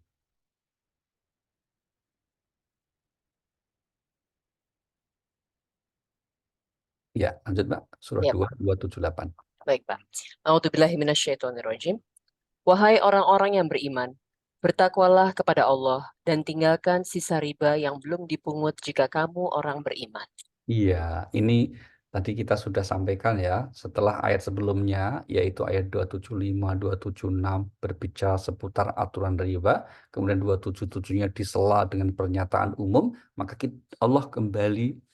Ya, lanjut Mbak. Surah Ya, 2, 278. baik, Pak. A'udzubillahiminasyaitonirrajim. Wahai orang-orang yang beriman, bertakwalah kepada Allah dan tinggalkan sisa riba yang belum dipungut jika kamu orang beriman. Iya, ini tadi kita sudah sampaikan ya, setelah ayat sebelumnya, yaitu ayat 275, 276 berbicara seputar aturan riba, kemudian 277-nya disela dengan pernyataan umum, maka Allah kembali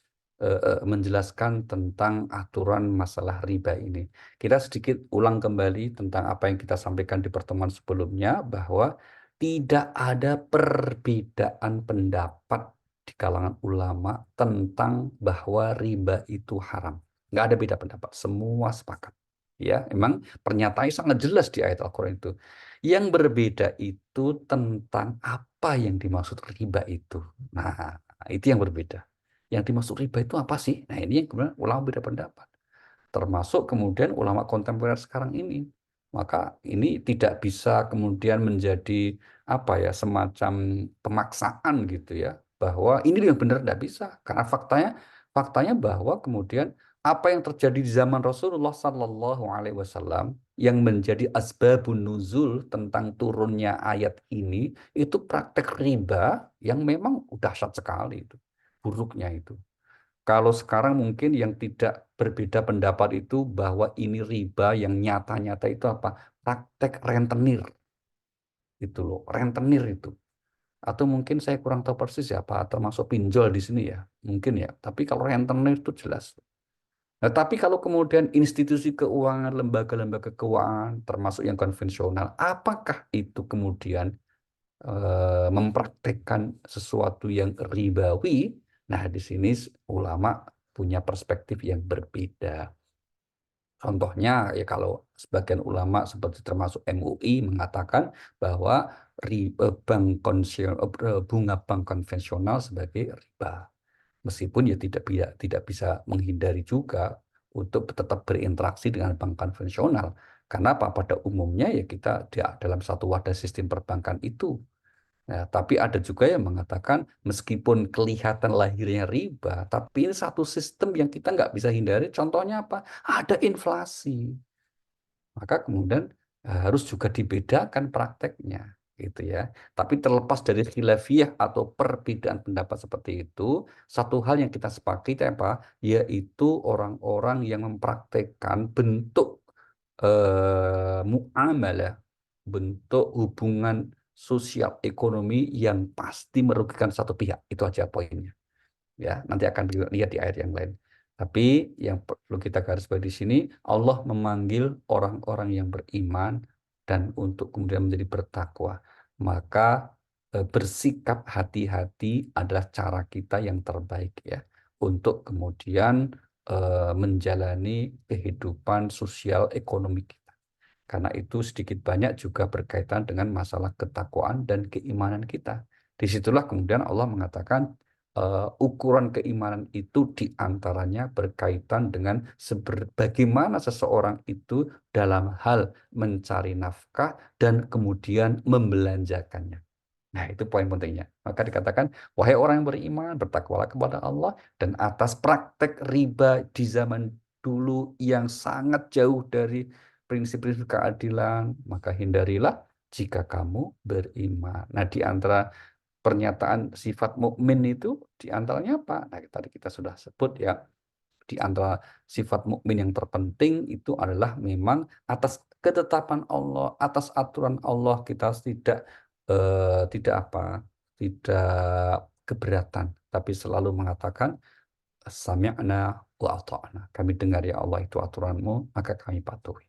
menjelaskan tentang aturan masalah riba ini. Kita sedikit ulang kembali tentang apa yang kita sampaikan di pertemuan sebelumnya, bahwa tidak ada perbedaan pendapat di kalangan ulama tentang bahwa riba itu haram. Nggak ada beda pendapat, semua sepakat. Ya, memang pernyataannya sangat jelas di ayat Al-Quran itu. Yang berbeda itu tentang apa yang dimaksud riba itu. Nah, itu yang berbeda. Yang dimaksud riba itu apa sih? Nah, ini yang kemudian ulama beda pendapat. termasuk kemudian ulama kontemporer sekarang ini. Maka ini tidak bisa kemudian menjadi apa ya, semacam pemaksaan gitu ya, bahwa ini yang benar, tidak bisa, karena faktanya bahwa kemudian apa yang terjadi di zaman Rasulullah Sallallahu Alaihi Wasallam yang menjadi asbabun nuzul tentang turunnya ayat ini itu praktek riba yang memang dahsyat sekali itu, buruknya itu. Kalau sekarang mungkin yang tidak berbeda pendapat itu bahwa ini riba yang nyata-nyata itu apa? Praktek rentenir. Itu loh, rentenir itu. Atau mungkin saya kurang tahu persis ya, apa termasuk pinjol di sini ya. Mungkin ya, tapi kalau rentenir itu jelas. Nah, tapi kalau kemudian institusi keuangan, lembaga-lembaga keuangan, termasuk yang konvensional, apakah itu kemudian mempraktekkan sesuatu yang ribawi? Nah, di sini ulama punya perspektif yang berbeda. Contohnya ya kalau sebagian ulama seperti termasuk MUI mengatakan bahwa bunga bank konvensional sebagai riba. Meskipun ya tidak bisa menghindari juga untuk tetap berinteraksi dengan bank konvensional. Karena apa? Pada umumnya ya kita dalam satu wadah sistem perbankan itu. Nah, tapi ada juga yang mengatakan meskipun kelihatan lahirnya riba, tapi ini satu sistem yang kita nggak bisa hindari. Contohnya apa? Ada inflasi. Maka kemudian harus juga dibedakan prakteknya, gitu ya. Tapi terlepas dari khilafiyah atau perbedaan pendapat seperti itu, satu hal yang kita sepakati apa? Yaitu orang-orang yang mempraktekkan bentuk muamalah, bentuk hubungan sosial ekonomi yang pasti merugikan satu pihak. Itu aja poinnya. Ya, nanti akan dilihat di ayat yang lain. Tapi yang perlu kita garis bawahi di sini, Allah memanggil orang-orang yang beriman dan untuk kemudian menjadi bertakwa. Maka bersikap hati-hati adalah cara kita yang terbaik ya untuk kemudian menjalani kehidupan sosial ekonomi kita. Karena itu sedikit banyak juga berkaitan dengan masalah ketakwaan dan keimanan kita. Disitulah kemudian Allah mengatakan ukuran keimanan itu diantaranya berkaitan dengan bagaimana seseorang itu dalam hal mencari nafkah dan kemudian membelanjakannya. Nah, itu poin pentingnya. Maka dikatakan, wahai orang yang beriman, bertakwalah kepada Allah, dan atas praktek riba di zaman dulu yang sangat jauh dari prinsip-prinsip keadilan, maka hindarilah jika kamu beriman. Nah, di antara pernyataan sifat mukmin itu, di antaranya apa? Nah, tadi kita sudah sebut ya, di antara sifat mukmin yang terpenting itu adalah memang atas ketetapan Allah, atas aturan Allah kita tidak keberatan, tapi selalu mengatakan sami'na wa ata'na. Kami dengar ya Allah itu aturanmu, maka kami patuhi.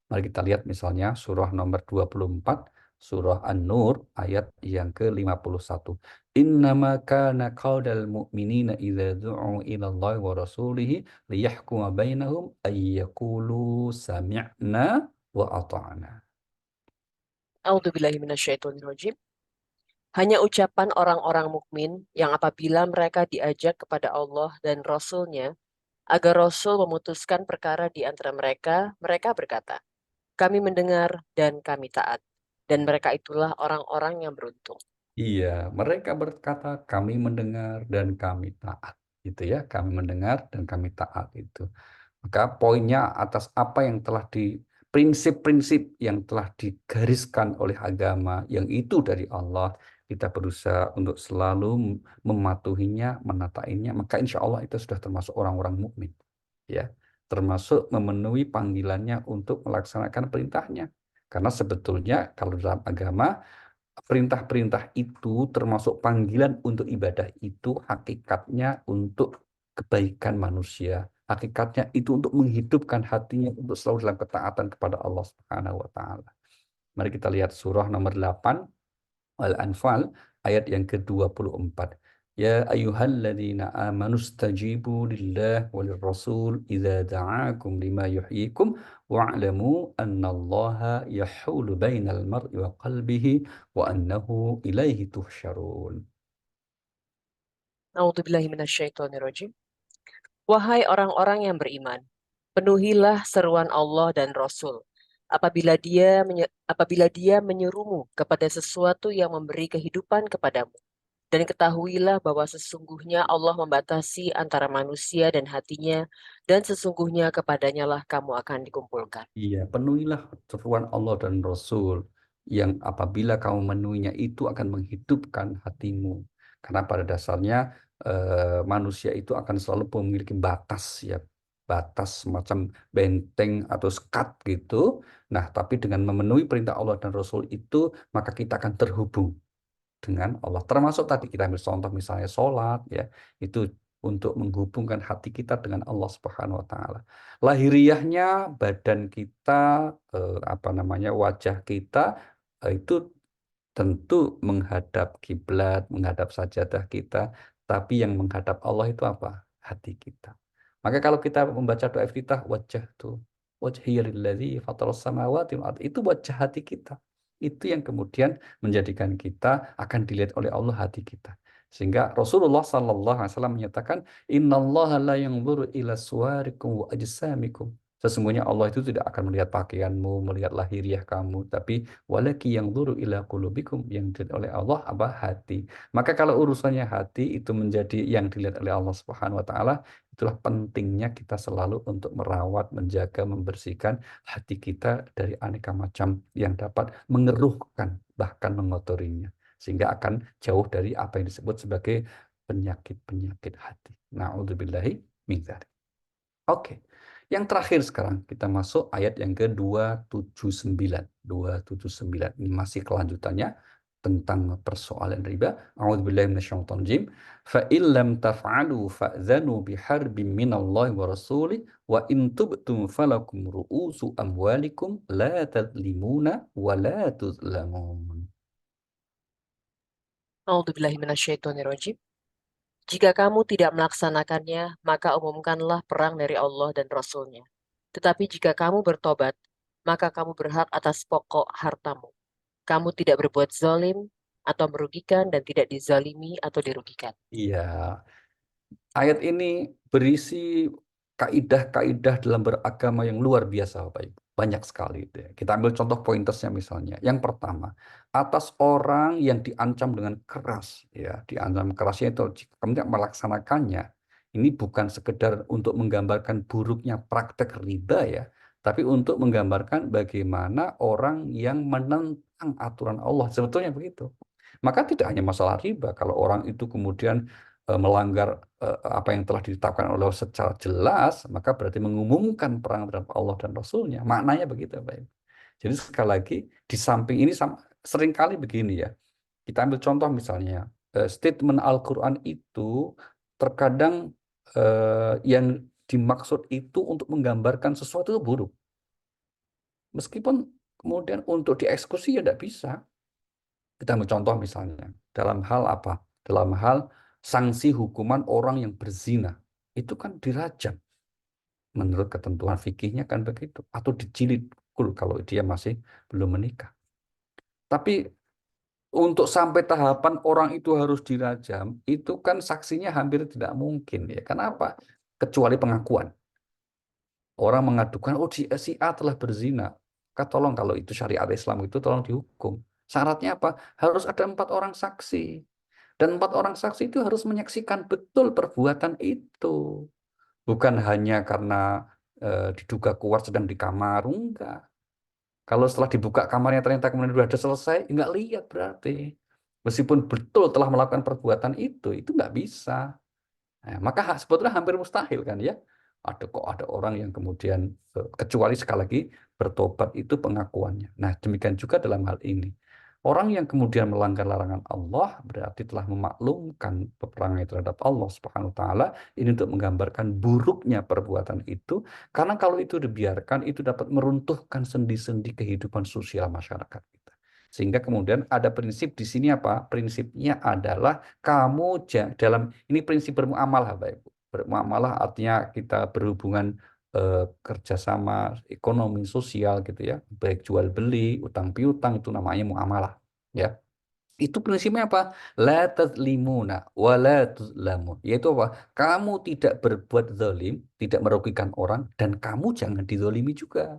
Mari kita lihat misalnya surah nomor 24, surah An-Nur ayat yang ke-51. Innama kana qaulal mu'minina idza du'u ila Allah wa rasulihi liyahkuma bainahum ay yaqulu sami'na wa ata'na. A'udzubillahi minasyaitonirrajim. Hanya ucapan orang-orang mukmin yang apabila mereka diajak kepada Allah dan Rasul-Nya, agar Rasul memutuskan perkara di antara mereka, mereka berkata, kami mendengar dan kami taat. Dan mereka itulah orang-orang yang beruntung. Iya, mereka berkata kami mendengar dan kami taat. Gitu ya, kami mendengar dan kami taat itu. Maka poinnya atas apa yang telah prinsip-prinsip yang telah digariskan oleh agama yang itu dari Allah, kita berusaha untuk selalu mematuhinya, menatainya, maka insya Allah itu sudah termasuk orang-orang mukmin, ya, termasuk memenuhi panggilannya untuk melaksanakan perintahnya. Karena sebetulnya kalau dalam agama perintah-perintah itu termasuk panggilan untuk ibadah itu hakikatnya untuk kebaikan manusia. Hakikatnya itu untuk menghidupkan hatinya untuk selalu dalam ketaatan kepada Allah Subhanahu wa taala. Mari kita lihat surah nomor 8 Al-Anfal ayat yang ke-24. Ya ayyuhalladzina amanu stajibu lillah walir rasul idza da'akum lima yuhyikum wa'lamu annallaha yahulu bainal mar'i wa qalbihi wa annahu ilaihi tuhsyarun. A'udzubillahi minasyaitonirrajim. Wahai orang-orang yang beriman, Penuhilah seruan Allah dan Rasul. Apabila dia menyuruhmu kepada sesuatu yang memberi kehidupan kepadamu. Dan ketahuilah bahwa sesungguhnya Allah membatasi antara manusia dan hatinya, dan sesungguhnya kepadanya lah kamu akan dikumpulkan. Iya, penuhilah seruan Allah dan Rasul yang apabila kamu memenuhinya itu akan menghidupkan hatimu. Karena pada dasarnya manusia itu akan selalu memiliki batas ya, batas semacam benteng atau sekat gitu. Nah, tapi dengan memenuhi perintah Allah dan Rasul itu, maka kita akan terhubung dengan Allah. Termasuk tadi kita ambil contoh misalnya sholat ya, itu untuk menghubungkan hati kita dengan Allah Subhanahu wa taala. Lahiriahnya badan kita apa namanya wajah kita itu tentu menghadap kiblat, menghadap sajadah kita, tapi yang menghadap Allah itu apa? Hati kita. Maka kalau kita membaca doa iftitah wajah tuh wajhiyalladzi fataras samawati wal ardh, itu wajah hati kita. Itu yang kemudian menjadikan kita akan dilihat oleh Allah hati kita. Sehingga Rasulullah sallallahu alaihi wasallam menyatakan innallaha la yanzuru ila suwarikum wa ajsamikum. Sesungguhnya Allah itu tidak akan melihat pakaianmu, melihat lahiriah kamu, tapi walaki yang dulu ila qulubikum, yang dilihat oleh Allah apa hati. Maka kalau urusannya hati itu menjadi yang dilihat oleh Allah Subhanahu wa taala, itulah pentingnya kita selalu untuk merawat, menjaga, membersihkan hati kita dari aneka macam yang dapat mengeruhkan bahkan mengotorinya, sehingga akan jauh dari apa yang disebut sebagai penyakit-penyakit hati. Na'udzubillahi min dzalik. Oke. Yang terakhir sekarang kita masuk ayat yang ke-279. 279 ini masih kelanjutannya tentang persoalan riba. A'udzubillahi minasyaitonir rajim. Fa illam taf'alu fa'zanu biharbin minallahi wa rasulih wa in tubtum falakum ru'usu amwalikum la tadlimuna wa la tuzlamun. A'udzubillahi minasyaitonirrajim. Jika kamu tidak melaksanakannya, maka umumkanlah perang dari Allah dan Rasul-Nya. Tetapi jika kamu bertobat, maka kamu berhak atas pokok hartamu. Kamu tidak berbuat zalim atau merugikan dan tidak dizalimi atau dirugikan. Iya, ayat ini berisi kaidah-kaidah dalam beragama yang luar biasa, Bapak Ibu. Banyak sekali itu ya. Kita ambil contoh pointersnya misalnya. Yang pertama, atas orang yang diancam dengan keras, ya, diancam kerasnya itu jika kamu tidak melaksanakannya, ini bukan sekedar untuk menggambarkan buruknya praktek riba ya, tapi untuk menggambarkan bagaimana orang yang menentang aturan Allah. Sebetulnya begitu. Maka tidak hanya masalah riba, kalau orang itu kemudian melanggar apa yang telah ditetapkan oleh Allah secara jelas, maka berarti mengumumkan perang terhadap Allah dan Rasul-Nya. Maknanya begitu, Bapak. Jadi sekali lagi, di samping ini seringkali begini ya, kita ambil contoh misalnya, statement Al-Quran itu terkadang yang dimaksud itu untuk menggambarkan sesuatu itu buruk. Meskipun kemudian untuk dieksekusi ya tidak bisa. Kita ambil contoh misalnya, dalam hal apa? Dalam hal sanksi hukuman orang yang berzina. Itu kan dirajam. Menurut ketentuan fikihnya kan begitu. Atau dijilid kalau dia masih belum menikah. Tapi untuk sampai tahapan orang itu harus dirajam, itu kan saksinya hampir tidak mungkin ya. Kenapa? Kecuali pengakuan. Orang mengadukan, oh si A telah berzina. Tolong kalau itu syariat Islam itu tolong dihukum. Syaratnya apa? Harus ada 4 orang saksi. Dan 4 orang saksi itu harus menyaksikan betul perbuatan itu. Bukan hanya karena diduga kuat sedang di kamar, enggak. Kalau setelah dibuka kamarnya ternyata kemudian sudah ada selesai, enggak lihat berarti. Meskipun betul telah melakukan perbuatan itu enggak bisa. Nah, maka sebetulnya hampir mustahil kan ya. Ada orang yang kemudian kecuali sekali lagi bertobat itu pengakuannya. Nah, demikian juga dalam hal ini. Orang yang kemudian melanggar larangan Allah berarti telah memaklumkan peperangan terhadap Allah Subhanahu wa taala. Ini untuk menggambarkan buruknya perbuatan itu, karena kalau itu dibiarkan itu dapat meruntuhkan sendi-sendi kehidupan sosial masyarakat kita. Sehingga kemudian ada prinsip di sini apa? Prinsipnya adalah kamu dalam ini prinsip bermuamalah, Bapak Ibu. Bermuamalah artinya kita berhubungan kerjasama ekonomi sosial gitu ya, baik jual beli, utang piutang, itu namanya muamalah ya. Itu prinsipnya apa? La tazlimuna wa la tuzlamun. Yaitu apa? Kamu tidak berbuat zalim, tidak merugikan orang, dan kamu jangan dizalimi juga.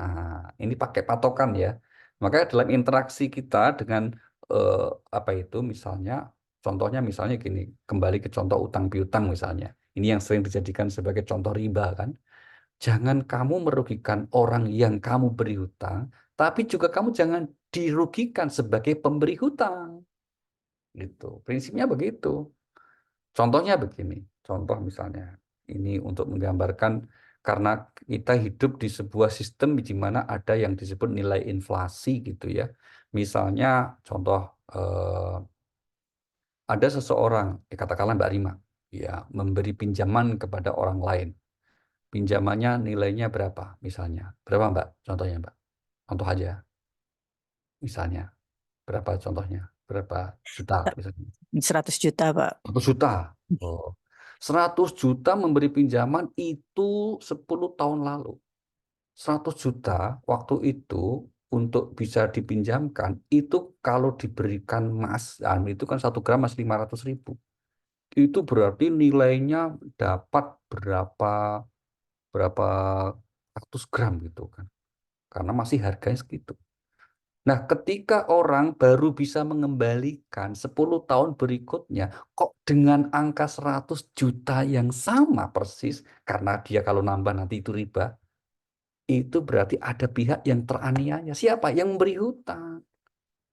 Nah, ini pakai patokan ya. Makanya dalam interaksi kita dengan eh, apa itu misalnya, contohnya misalnya gini, kembali ke contoh utang piutang misalnya. Ini yang sering dijadikan sebagai contoh riba kan. Jangan kamu merugikan orang yang kamu beri hutang, tapi juga kamu jangan dirugikan sebagai pemberi hutang. Gitu. Prinsipnya begitu. Contohnya begini. Contoh misalnya, ini untuk menggambarkan karena kita hidup di sebuah sistem di mana ada yang disebut nilai inflasi gitu ya. Misalnya contoh ada seseorang, katakanlah Mbak Rima, ya memberi pinjaman kepada orang lain. Pinjamannya nilainya berapa misalnya? Berapa Mbak? Contohnya Mbak. Contoh aja. Misalnya berapa contohnya? Berapa juta misalnya? 100 juta, Pak. 100 juta. Oh. 100 juta memberi pinjaman itu 10 tahun lalu. 100 juta waktu itu untuk bisa dipinjamkan itu kalau diberikan emas, itu kan 1 gram mas 500.000. Itu berarti nilainya dapat berapa berapa ratus gram gitu kan. Karena masih harganya segitu. Nah, ketika orang baru bisa mengembalikan 10 tahun berikutnya, kok dengan angka 100 juta yang sama persis, karena dia kalau nambah nanti itu riba, itu berarti ada pihak yang teraniaya. Siapa? Yang memberi hutang.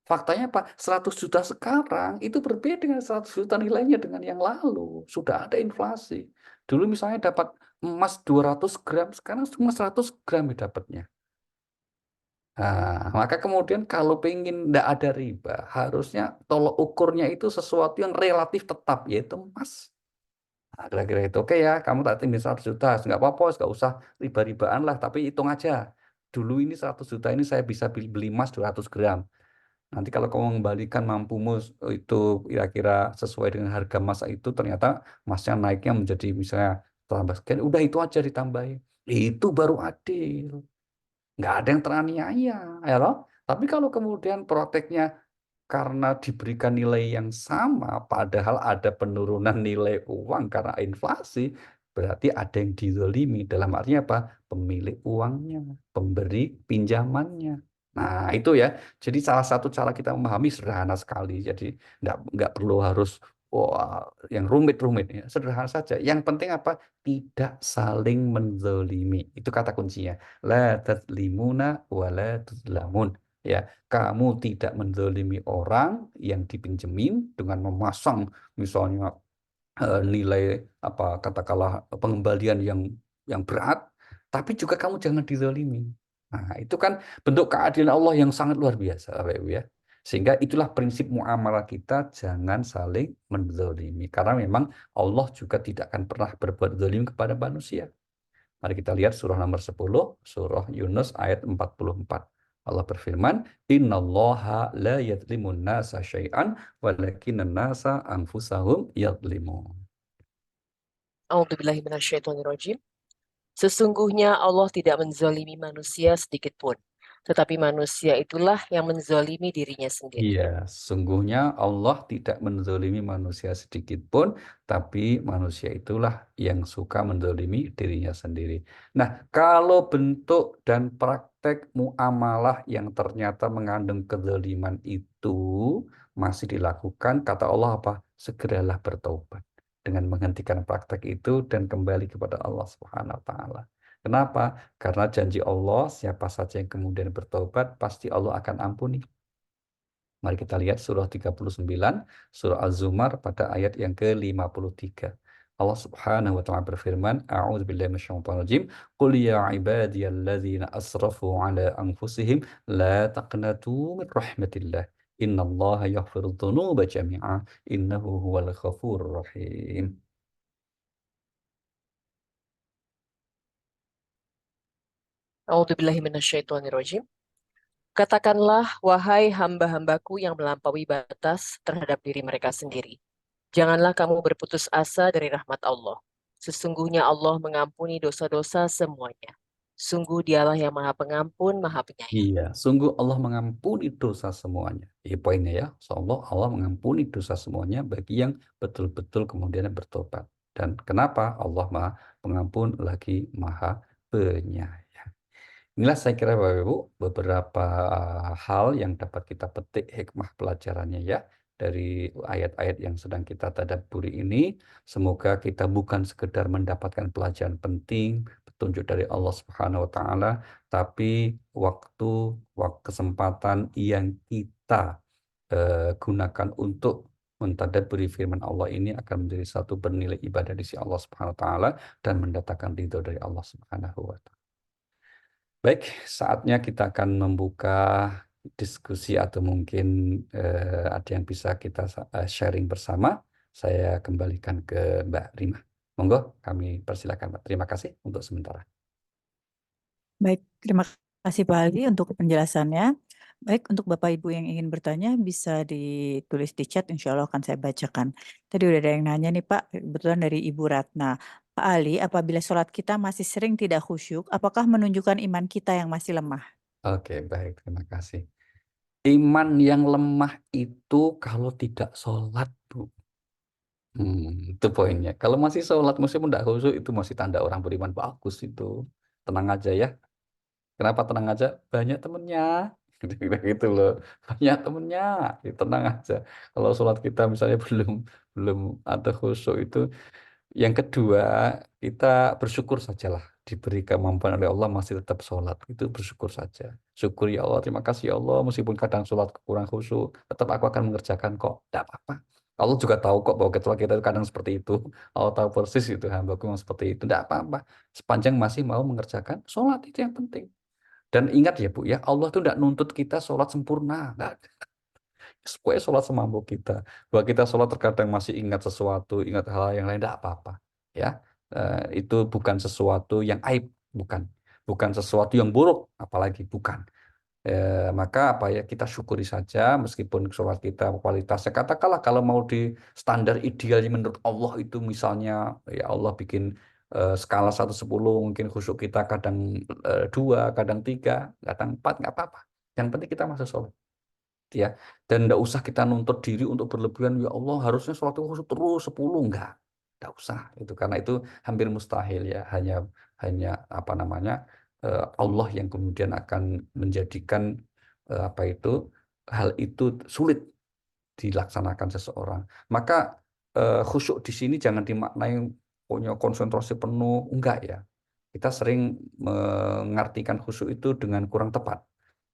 Faktanya apa? 100 juta sekarang itu berbeda dengan 100 juta nilainya dengan yang lalu. Sudah ada inflasi. Dulu misalnya dapat emas 200 gram, sekarang cuma 100 gram ya dapatnya. Nah, maka kemudian kalau pengen tidak ada riba, harusnya tolok ukurnya itu sesuatu yang relatif tetap, yaitu emas. Nah, kira-kira itu oke ya, kamu tak tinggal 100 juta, nggak apa-apa, nggak usah riba-ribaan lah, tapi hitung aja. Dulu ini 100 juta ini saya bisa beli emas 200 gram. Nanti kalau kamu mengembalikan mampumu itu kira-kira sesuai dengan harga emas itu, ternyata emasnya naiknya menjadi misalnya tambah sekian, udah itu aja ditambahin. Itu baru adil. Nggak ada yang teraniaya, ya loh. Tapi kalau kemudian proteknya karena diberikan nilai yang sama, padahal ada penurunan nilai uang karena inflasi, berarti ada yang dizolimi. Dalam artinya apa? Pemilik uangnya, pemberi pinjamannya. Nah, itu ya. Jadi salah satu cara kita memahami sederhana sekali. Jadi nggak perlu harus wah, yang rumit-rumit ya. Sederhana saja. Yang penting apa? Tidak saling menzolimi. Itu kata kuncinya. La tazlimuna wa la tuzlamun. Ya, kamu tidak menzalimi orang yang dipinjemin dengan memasang misalnya nilai apa katakanlah pengembalian yang berat, tapi juga kamu jangan dizalimi. Nah, itu kan bentuk keadilan Allah yang sangat luar biasa, Bapak Ibu ya. Sehingga itulah prinsip muamalah kita, jangan saling menzalimi. Karena memang Allah juga tidak akan pernah berbuat zalim kepada manusia. Mari kita lihat surah nomor 10, surah Yunus ayat 44. Allah berfirman, "Innallaha la yadlimun nasa syai'an walakinnan nasa anfusahum yadlimun." A'udzubillahi minasyaitonirrajim. Sesungguhnya Allah tidak menzalimi manusia sedikit pun, tetapi manusia itulah yang menzalimi dirinya sendiri. Iya, sungguhnya Allah tidak menzalimi manusia sedikit pun, tapi manusia itulah yang suka menzalimi dirinya sendiri. Nah, kalau bentuk dan praktek muamalah yang ternyata mengandung kezaliman itu masih dilakukan, kata Allah apa? Segeralah bertobat dengan menghentikan praktek itu dan kembali kepada Allah Subhanahu wa taala. Kenapa? Karena janji Allah, siapa saja yang kemudian bertobat, pasti Allah akan ampuni. Mari kita lihat surah 39, surah Az-Zumar pada ayat yang ke-53. Allah Subhanahu wa taala berfirman, A'udzu billahi minasyaitonir rajim, "Qul ya ibadiyalladzina asrafu ala anfusihim la taqnatu min rahmatillah. Innallaha yaghfirudz dzunuba jami'a, innahu huwal ghafurur rahim." A'udzubillahi minasyaitonirrajim. Katakanlah, wahai hamba-hambaku yang melampaui batas terhadap diri mereka sendiri. Janganlah kamu berputus asa dari rahmat Allah. Sesungguhnya Allah mengampuni dosa-dosa semuanya. Sungguh dialah yang Maha Pengampun, Maha Penyayang. Iya, sungguh Allah mengampuni dosa semuanya. Ini poinnya ya. Allah mengampuni dosa semuanya bagi yang betul-betul kemudian bertobat. Dan kenapa Allah Maha Pengampun lagi Maha Penyayang. Inilah saya kira Bapak Ibu beberapa hal yang dapat kita petik hikmah pelajarannya ya dari ayat-ayat yang sedang kita tadabburi ini. Semoga kita bukan sekedar mendapatkan pelajaran penting, petunjuk dari Allah Subhanahu wa taala, tapi kesempatan yang kita gunakan untuk mentadabburi firman Allah ini akan menjadi satu bernilai ibadah di sisi Allah Subhanahu wa taala dan mendatangkan ridho dari Allah Subhanahu wa taala. Baik, saatnya kita akan membuka diskusi atau mungkin ada yang bisa kita sharing bersama. Saya kembalikan ke Mbak Rima. Monggo, kami persilakan Mbak. Terima kasih untuk sementara. Baik, terima kasih Pak Ali untuk penjelasannya. Baik, untuk Bapak Ibu yang ingin bertanya bisa ditulis di chat, insya Allah akan saya bacakan. Tadi udah ada yang nanya nih Pak, kebetulan dari Ibu Ratna. Pak Ali, apabila sholat kita masih sering tidak khusyuk, apakah menunjukkan iman kita yang masih lemah? Oke, baik. Terima kasih. Iman yang lemah itu kalau tidak sholat, Bu. Itu poinnya. Kalau masih sholat, meskipun tidak khusyuk, itu masih tanda orang beriman bagus itu. Tenang aja ya. Kenapa tenang aja? Banyak temennya. Gitu loh. Banyak temennya. Ya, tenang aja. Kalau sholat kita misalnya belum belum ada khusyuk itu. Yang kedua, kita bersyukur sajalah. Diberi kemampuan oleh Allah masih tetap sholat. Itu bersyukur saja. Syukur ya Allah, terima kasih ya Allah. Meskipun kadang sholat kurang khusyuk, tetap aku akan mengerjakan kok. Tidak apa-apa. Allah juga tahu kok bahwa kita kadang seperti itu. Allah tahu persis itu hambaku yang seperti itu. Tidak apa-apa. Sepanjang masih mau mengerjakan sholat itu yang penting. Dan ingat ya Bu, ya Allah itu tidak nuntut kita sholat sempurna. Nggak ada. Supaya sholat semampu kita. Bahwa kita sholat terkadang masih ingat sesuatu, ingat hal yang lain, tidak apa-apa. Ya, itu bukan sesuatu yang aib, bukan. Bukan sesuatu yang buruk, apalagi bukan. Maka apa ya kita syukuri saja meskipun sholat kita kualitasnya katakanlah kalau mau di standar idealnya menurut Allah itu misalnya ya Allah bikin skala 1-10 mungkin khusyuk kita kadang 2, kadang 3, kadang 4 nggak apa-apa. Yang penting kita masuk sholat ya. Dan nggak usah kita nuntut diri untuk berlebihan ya Allah harusnya sholat itu khusyuk terus 10 nggak usah itu karena itu hampir mustahil ya hanya hanya apa namanya Allah yang kemudian akan menjadikan apa itu hal itu sulit dilaksanakan seseorang. Maka khusyuk di sini jangan dimaknai punya konsentrasi penuh, enggak ya. Kita sering mengartikan khusyuk itu dengan kurang tepat.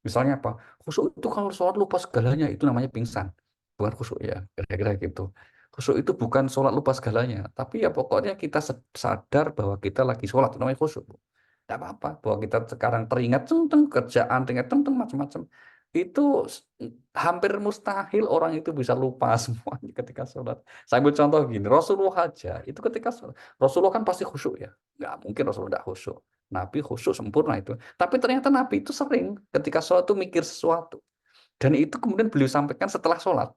Misalnya apa? Khusyuk itu kalau sholat lupa segalanya, itu namanya pingsan. Bukan khusyuk ya, kira-kira gitu. Khusyuk itu bukan sholat lupa segalanya. Tapi ya pokoknya kita sadar bahwa kita lagi sholat, itu namanya khusyuk. Tidak apa-apa, bahwa kita sekarang teringat tentang kerjaan, teringat tentang macam-macam. Itu hampir mustahil orang itu bisa lupa semuanya ketika sholat. Saya ambil contoh gini, Rasulullah aja, itu ketika sholat. Rasulullah kan pasti khusyuk ya. Nggak mungkin Rasulullah tidak khusyuk. Nabi khusyuk sempurna itu. Tapi ternyata Nabi itu sering ketika sholat itu mikir sesuatu. Dan itu kemudian beliau sampaikan setelah sholat.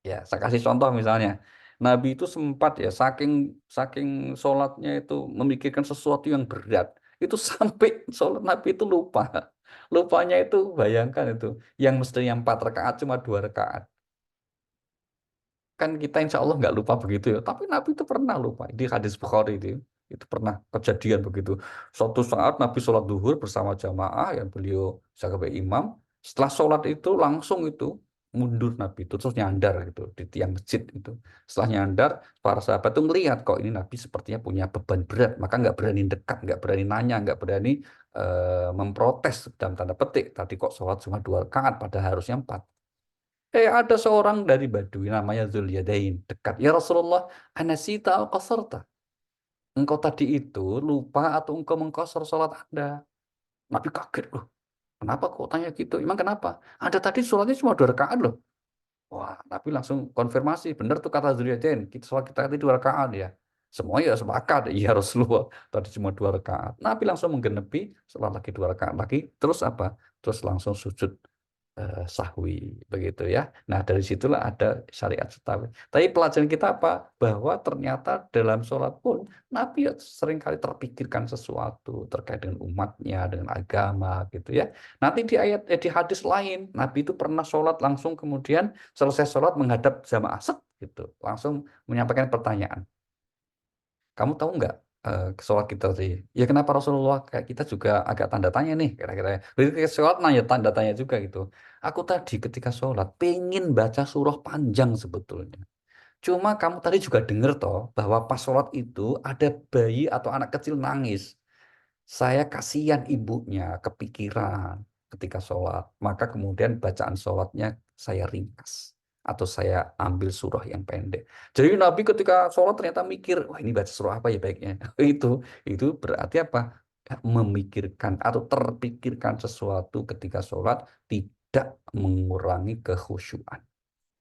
Ya, saya kasih contoh misalnya. Nabi itu sempat ya, saking saking sholatnya itu memikirkan sesuatu yang berat. Itu sampai sholat Nabi itu lupa. Lupanya itu bayangkan itu. Yang mestinya 4 rakaat cuma 2 rakaat. Kan kita insya Allah nggak lupa begitu ya. Tapi Nabi itu pernah lupa. Di hadis Bukhari itu pernah kejadian begitu. Suatu saat Nabi sholat duhur bersama jamaah yang beliau sebagai imam. Setelah sholat itu langsung itu mundur Nabi itu terus nyandar gitu di tiang masjid itu. Setelah nyandar, para sahabat itu melihat kok ini Nabi sepertinya punya beban berat, maka nggak berani dekat, nggak berani nanya, nggak berani memprotes dalam tanda petik. Tadi kok sholat cuma 2 rakaat, padahal harusnya 4. Ada seorang dari Badui namanya Zulyadain dekat. Ya Rasulullah, anasita al qasarta. Engkau tadi itu lupa atau engkau mengqasar sholat Anda? Nabi kaget loh. Kenapa kok tanya gitu? Emang kenapa? Anda tadi sholatnya cuma 2 rakaat loh. Wah, Nabi langsung konfirmasi. Benar tuh kata Zulyadain. Sholat kita tadi 2 rakaat ya. Semua ya sepakat. Iya Rasulullah. Tadi cuma 2 rakaat. Nabi langsung menggenepi. Sholat lagi 2 rakaat lagi. Terus apa? Terus langsung sujud sahwi, begitu ya. Nah, dari situlah ada syariat tarawih. Tapi pelajaran kita apa? Bahwa ternyata dalam sholat pun Nabi seringkali terpikirkan sesuatu terkait dengan umatnya, dengan agama, gitu ya. Nanti di hadis lain, Nabi itu pernah sholat langsung kemudian selesai sholat menghadap jamaah, gitu, langsung menyampaikan pertanyaan. Kamu tahu nggak sholat kita tadi? Ya kenapa Rasulullah kayak kita juga agak tanda tanya nih kira-kira. Ketika sholat nanya tanda tanya juga gitu. Aku tadi ketika sholat pengen baca surah panjang sebetulnya. Cuma kamu tadi juga dengar toh bahwa pas sholat itu ada bayi atau anak kecil nangis. Saya kasihan ibunya kepikiran ketika sholat. Maka kemudian bacaan sholatnya saya ringkas. Atau saya ambil surah yang pendek. Jadi Nabi ketika sholat ternyata mikir, wah ini baca surah apa ya baiknya. Itu berarti apa? Memikirkan atau terpikirkan sesuatu ketika sholat tidak mengurangi kekhusyuan.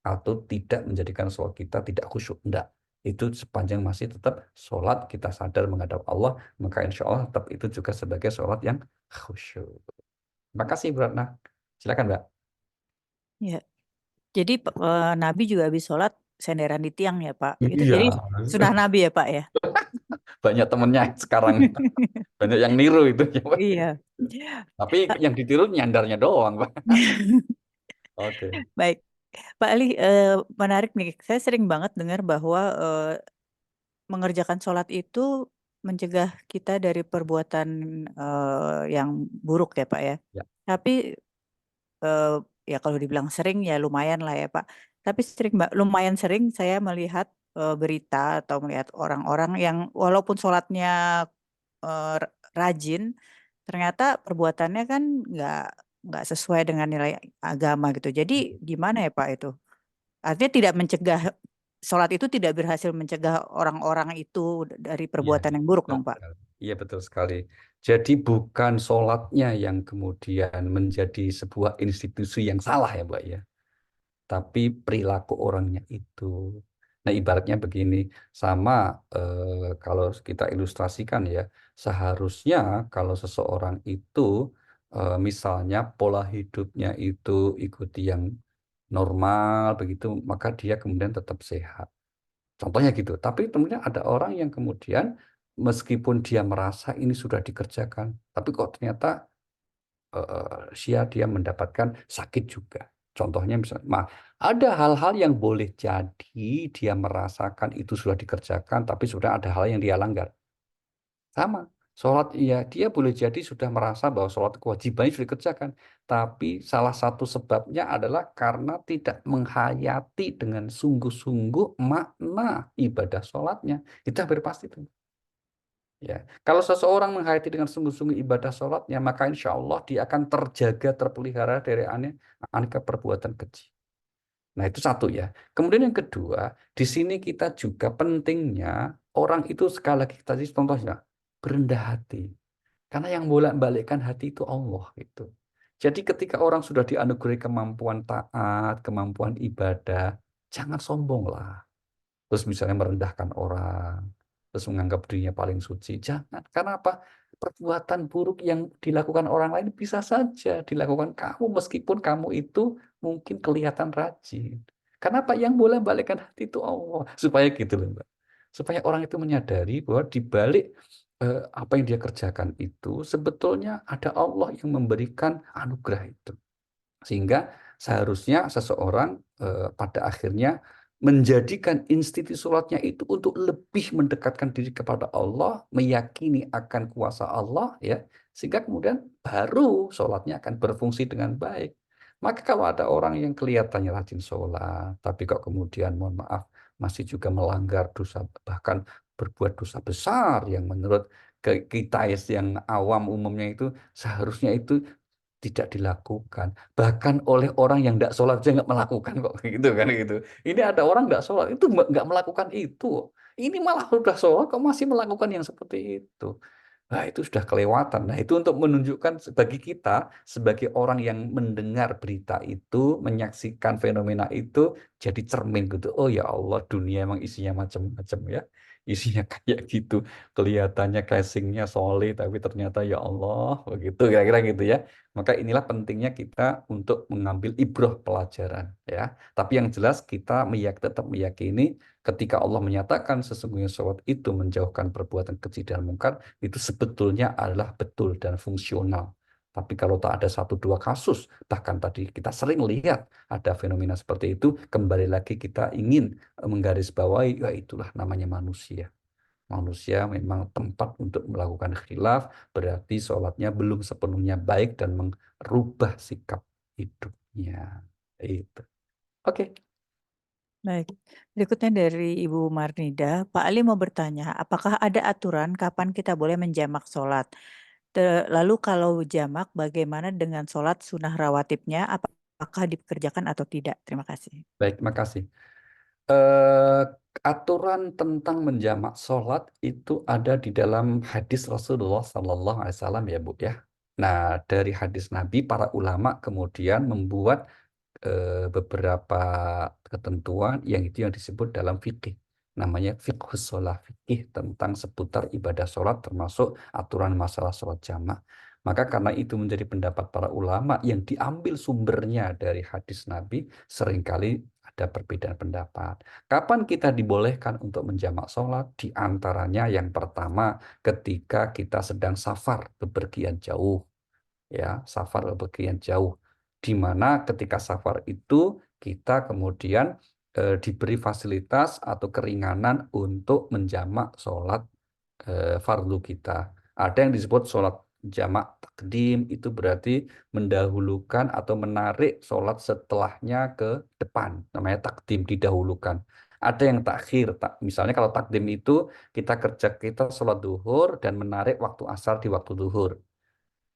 Atau tidak menjadikan sholat kita tidak khusyuk. Enggak. Itu sepanjang masih tetap sholat kita sadar menghadap Allah, maka insya Allah tetap itu juga sebagai sholat yang khusyuk. Terima kasih Bu Ratna. Silakan Mbak. Ya. Jadi Nabi juga habis sholat senderan di tiang ya Pak. Itu Iya, jadi sunah Nabi ya Pak ya. banyak temennya sekarang. Banyak yang niru itu. Iya. Tapi yang ditiru nyandarnya doang, Pak. Oke. Baik, Pak Ali, menarik nih. Saya sering banget dengar bahwa mengerjakan sholat itu mencegah kita dari perbuatan yang buruk ya Pak ya. Ya. Tapi ya kalau dibilang sering ya lumayan lah ya Pak. Tapi lumayan sering saya melihat berita atau melihat orang-orang yang walaupun sholatnya rajin, ternyata perbuatannya kan nggak sesuai dengan nilai agama gitu. Jadi gimana ya Pak itu? Artinya tidak mencegah sholat itu tidak berhasil mencegah orang-orang itu dari Iya, perbuatan yang buruk dong Pak. betul. Iya, betul sekali. Jadi bukan sholatnya yang kemudian menjadi sebuah institusi yang salah ya, Mbak ya. Tapi perilaku orangnya itu. Nah, ibaratnya begini, sama kalau kita ilustrasikan ya, seharusnya kalau seseorang itu misalnya pola hidupnya itu ikuti yang normal begitu, maka dia kemudian tetap sehat. Contohnya gitu. Tapi kemudian ada orang yang kemudian meskipun dia merasa ini sudah dikerjakan, tapi kok ternyata dia mendapatkan sakit juga. Contohnya misalnya, ada hal-hal yang boleh jadi dia merasakan itu sudah dikerjakan, tapi sudah ada hal yang dia langgar. Sama, sholat iya, dia boleh jadi sudah merasa bahwa sholat kewajibannya sudah dikerjakan, tapi salah satu sebabnya adalah karena tidak menghayati dengan sungguh-sungguh makna ibadah sholatnya. Itu hampir pasti tuh. Ya, kalau seseorang menghayati dengan sungguh-sungguh ibadah sholatnya, maka insya Allah dia akan terjaga, terpelihara dari aneka perbuatan keji. Nah, itu satu ya. Kemudian yang kedua, di sini kita juga pentingnya orang itu sekali lagi tadi contohnya berendah hati. Karena yang bolak-balikkan hati itu Allah itu. Jadi ketika orang sudah dianugerahi kemampuan taat, kemampuan ibadah, jangan sombong lah. Terus misalnya merendahkan orang, terus menganggap dirinya paling suci. Jangan. Karena apa? Perbuatan buruk yang dilakukan orang lain bisa saja dilakukan kamu meskipun kamu itu mungkin kelihatan rajin. Kenapa? Yang boleh balikkan hati itu Allah. Supaya gitu loh, Mbak. Supaya orang itu menyadari bahwa di balik apa yang dia kerjakan itu sebetulnya ada Allah yang memberikan anugerah itu. Sehingga seharusnya seseorang pada akhirnya menjadikan institusi sholatnya itu untuk lebih mendekatkan diri kepada Allah, meyakini akan kuasa Allah, ya, sehingga kemudian baru sholatnya akan berfungsi dengan baik. Maka kalau ada orang yang kelihatannya rajin sholat, tapi kok kemudian mohon maaf masih juga melanggar dosa, bahkan berbuat dosa besar yang menurut kita yang awam umumnya itu seharusnya itu tidak dilakukan, bahkan oleh orang yang tidak sholat aja nggak melakukan kok gitu kan gitu. Ini ada orang nggak sholat itu nggak melakukan itu, ini malah udah sholat kok masih melakukan yang seperti itu. Nah, itu sudah kelewatan. Nah, itu untuk menunjukkan bagi kita sebagai orang yang mendengar berita itu, menyaksikan fenomena itu jadi cermin gitu. Oh ya Allah, dunia emang isinya macam-macam ya. isinya kayak gitu, kelihatannya casingnya solid, tapi ternyata ya Allah, begitu kira-kira gitu ya. Maka inilah pentingnya kita untuk mengambil ibroh pelajaran ya. Tapi yang jelas kita tetap meyakini ketika Allah menyatakan sesungguhnya sholat itu menjauhkan perbuatan keji dan mungkar, itu sebetulnya adalah betul dan fungsional. Tapi kalau tak ada satu dua kasus, bahkan tadi kita sering lihat ada fenomena seperti itu, kembali lagi kita ingin menggarisbawahi, ya itulah namanya manusia. Manusia memang tempat untuk melakukan khilaf, berarti sholatnya belum sepenuhnya baik dan merubah sikap hidupnya. Itu. Oke. Baik, berikutnya dari Ibu Marnida, Pak Ali mau bertanya, apakah ada aturan kapan kita boleh menjamak sholat? Lalu kalau jamak, bagaimana dengan sholat sunnah rawatibnya? Apakah dikerjakan atau tidak? Terima kasih. Baik, makasih. eh, Aturan tentang menjamak sholat itu ada di dalam hadis Rasulullah Sallallahu Alaihi Wasallam ya Bu ya. Nah, dari hadis Nabi, para ulama kemudian membuat beberapa ketentuan yang itu yang disebut dalam fikih. Namanya fiqhus sholat, fikih tentang seputar ibadah sholat termasuk aturan masalah sholat jamak. Maka karena itu menjadi pendapat para ulama yang diambil sumbernya dari hadis Nabi, seringkali ada perbedaan pendapat. Kapan kita dibolehkan untuk menjamak sholat? Di antaranya yang pertama ketika kita sedang safar, bepergian jauh. Ya, safar bepergian jauh. Di mana ketika safar itu kita kemudian diberi fasilitas atau keringanan untuk menjamak sholat fardu kita. Ada yang disebut sholat jamak takdim, itu berarti mendahulukan atau menarik sholat setelahnya ke depan. Namanya takdim, didahulukan. Ada yang takhir, misalnya kalau takdim itu kita sholat duhur dan menarik waktu asar di waktu duhur.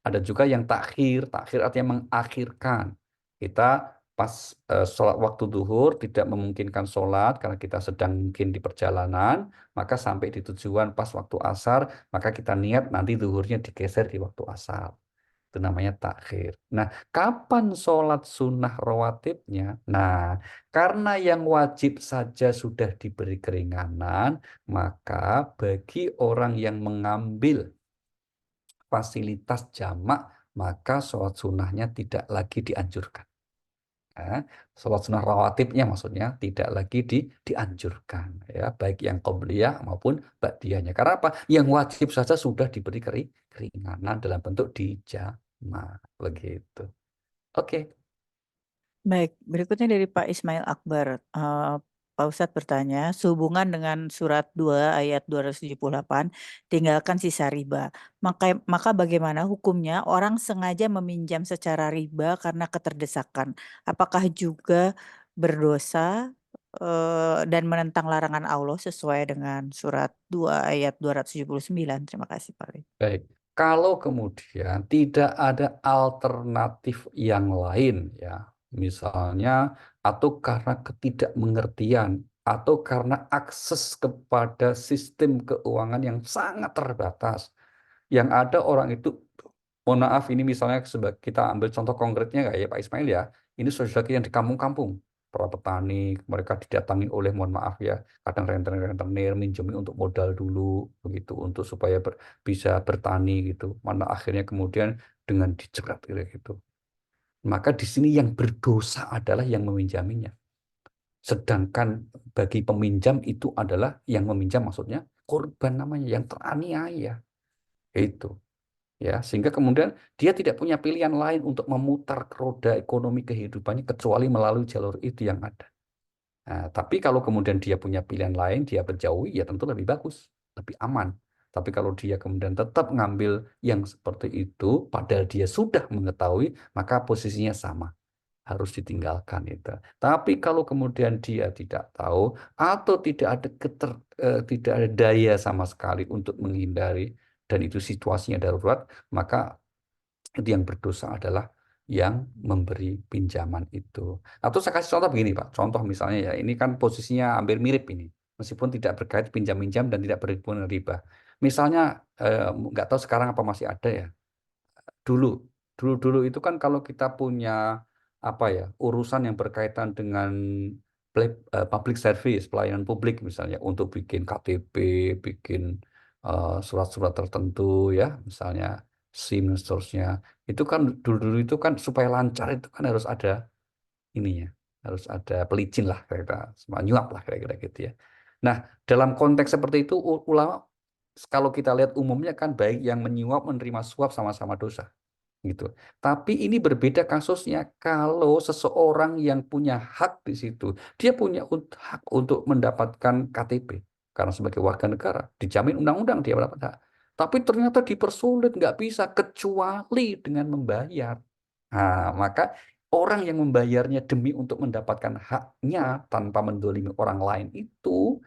Ada juga yang takhir, takhir artinya mengakhirkan. Kita pas sholat waktu duhur tidak memungkinkan sholat karena kita sedang mungkin di perjalanan, maka sampai di tujuan pas waktu asar, maka kita niat nanti duhurnya digeser di waktu asar. Itu namanya takhir. Nah, kapan sholat sunnah rawatibnya? Nah, karena yang wajib saja sudah diberi keringanan, maka bagi orang yang mengambil fasilitas jamak, maka sholat sunnahnya tidak lagi dianjurkan. Ya, sholat sunnah rawatibnya maksudnya tidak lagi dianjurkan. Ya, baik yang qobliyah maupun ba'diyahnya. Karena apa? Yang wajib saja sudah diberi keringanan dalam bentuk dijamak. Begitu. Oke. Baik, berikutnya dari Pak Ismail Akbar. Pak Ustadz bertanya, sehubungan dengan surat 2 ayat 278, tinggalkan sisa riba. Maka bagaimana hukumnya orang sengaja meminjam secara riba karena keterdesakan? Apakah juga berdosa dan menentang larangan Allah sesuai dengan surat 2 ayat 279? Terima kasih, Pak Ali. Baik, kalau kemudian tidak ada alternatif yang lain ya, misalnya atau karena ketidakmengertian atau karena akses kepada sistem keuangan yang sangat terbatas, yang ada orang itu, mohon maaf ini misalnya kita ambil contoh konkretnya kayak ya Pak Ismail ya, ini saudara kita yang di kampung-kampung, para petani, mereka didatangi oleh mohon maaf ya, kadang rentenir minjemi untuk modal dulu begitu untuk supaya bisa bertani gitu. Mana akhirnya kemudian dengan dijerat gitu. Maka di sini yang berdosa adalah yang meminjaminya. Sedangkan bagi peminjam itu adalah yang meminjam maksudnya korban namanya yang teraniaya. Itu ya sehingga kemudian dia tidak punya pilihan lain untuk memutar roda ekonomi kehidupannya kecuali melalui jalur itu yang ada. Nah, tapi kalau kemudian dia punya pilihan lain, dia berjauhi, ya tentu lebih bagus, lebih aman. Tapi kalau dia kemudian tetap ngambil yang seperti itu, padahal dia sudah mengetahui, maka posisinya sama, harus ditinggalkan itu. Tapi kalau kemudian dia tidak tahu atau tidak ada daya sama sekali untuk menghindari dan itu situasinya darurat, maka itu yang berdosa adalah yang memberi pinjaman itu. Atau saya kasih contoh begini, Pak. Contoh misalnya ya, ini kan posisinya hampir mirip ini. Meskipun tidak berkait pinjam-minjam dan tidak berhubungan riba. Misalnya, nggak tahu sekarang apa masih ada ya. Dulu, dulu itu kan kalau kita punya apa ya urusan yang berkaitan dengan public service, pelayanan publik misalnya untuk bikin KTP, bikin surat-surat tertentu ya, misalnya SIM dan seterusnya. Itu kan dulu-dulu itu kan supaya lancar itu kan harus ada ininya, harus ada pelicin lah kira-kira, semua nyuap lah kira-kira gitu ya. Nah, dalam konteks seperti itu ulama kalau kita lihat umumnya kan baik yang menyuap menerima suap sama-sama dosa gitu. Tapi ini berbeda kasusnya kalau seseorang yang punya hak di situ, dia punya hak untuk mendapatkan KTP karena sebagai warga negara dijamin undang-undang dia mendapat hak. Tapi ternyata dipersulit nggak bisa kecuali dengan membayar. Nah, maka orang yang membayarnya demi untuk mendapatkan haknya tanpa mendolimi orang lain itu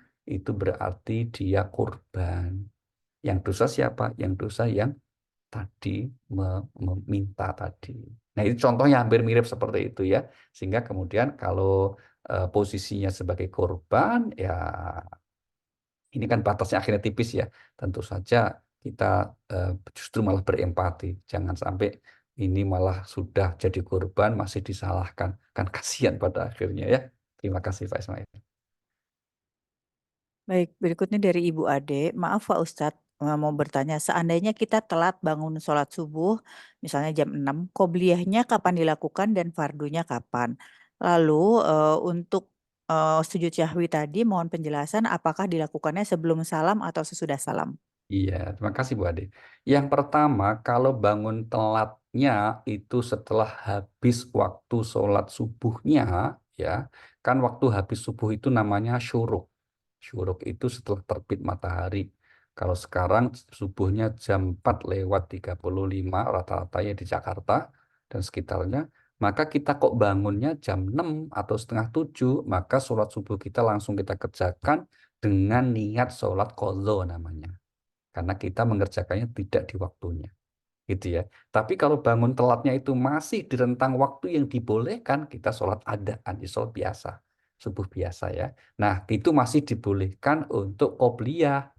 berarti dia korban. Yang dosa siapa? Yang dosa yang tadi meminta tadi. Nah, itu contohnya hampir mirip seperti itu ya. Sehingga kemudian kalau posisinya sebagai korban, ya ini kan batasnya akhirnya tipis ya. Tentu saja kita justru malah berempati. Jangan sampai ini malah sudah jadi korban masih disalahkan. Kan kasihan pada akhirnya ya. Terima kasih Pak Ismail. Baik, berikutnya dari Ibu Ade. Maaf Pak Ustadz, mau bertanya, seandainya kita telat bangun sholat subuh, misalnya jam 6, qobliyahnya kapan dilakukan dan fardunya kapan? Lalu untuk sujud syahwi tadi, mohon penjelasan apakah dilakukannya sebelum salam atau sesudah salam? Iya, terima kasih Bu Ade. Yang pertama, kalau bangun telatnya itu setelah habis waktu sholat subuhnya, ya, kan waktu habis subuh itu namanya syuruk. Syuruk itu setelah terbit matahari. Kalau sekarang subuhnya jam 4:35 rata-rata ya di Jakarta dan sekitarnya, maka kita kok bangunnya jam 6 atau setengah 7, maka sholat subuh kita langsung kita kerjakan dengan niat sholat qadha namanya karena kita mengerjakannya tidak di waktunya gitu ya. Tapi kalau bangun telatnya itu masih di rentang waktu yang dibolehkan, kita sholat adaan, sholat biasa, subuh biasa ya. Nah, itu masih dibolehkan untuk qobliyah.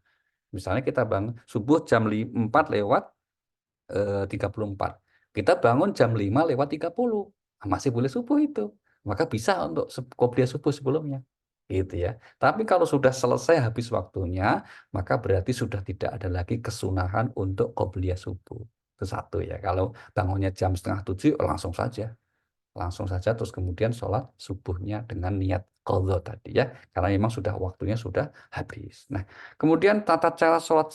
Misalnya kita bangun subuh jam 4:34. Kita bangun jam 5:30. Nah, masih boleh subuh itu. Maka bisa untuk qobliyah subuh sebelumnya. Gitu ya. Tapi kalau sudah selesai habis waktunya, maka berarti sudah tidak ada lagi kesunahan untuk qobliyah subuh. Itu satu ya. Kalau bangunnya jam setengah 7, langsung saja terus kemudian sholat subuhnya dengan niat qadha tadi ya, karena memang sudah waktunya sudah habis. Nah, kemudian tata cara sholat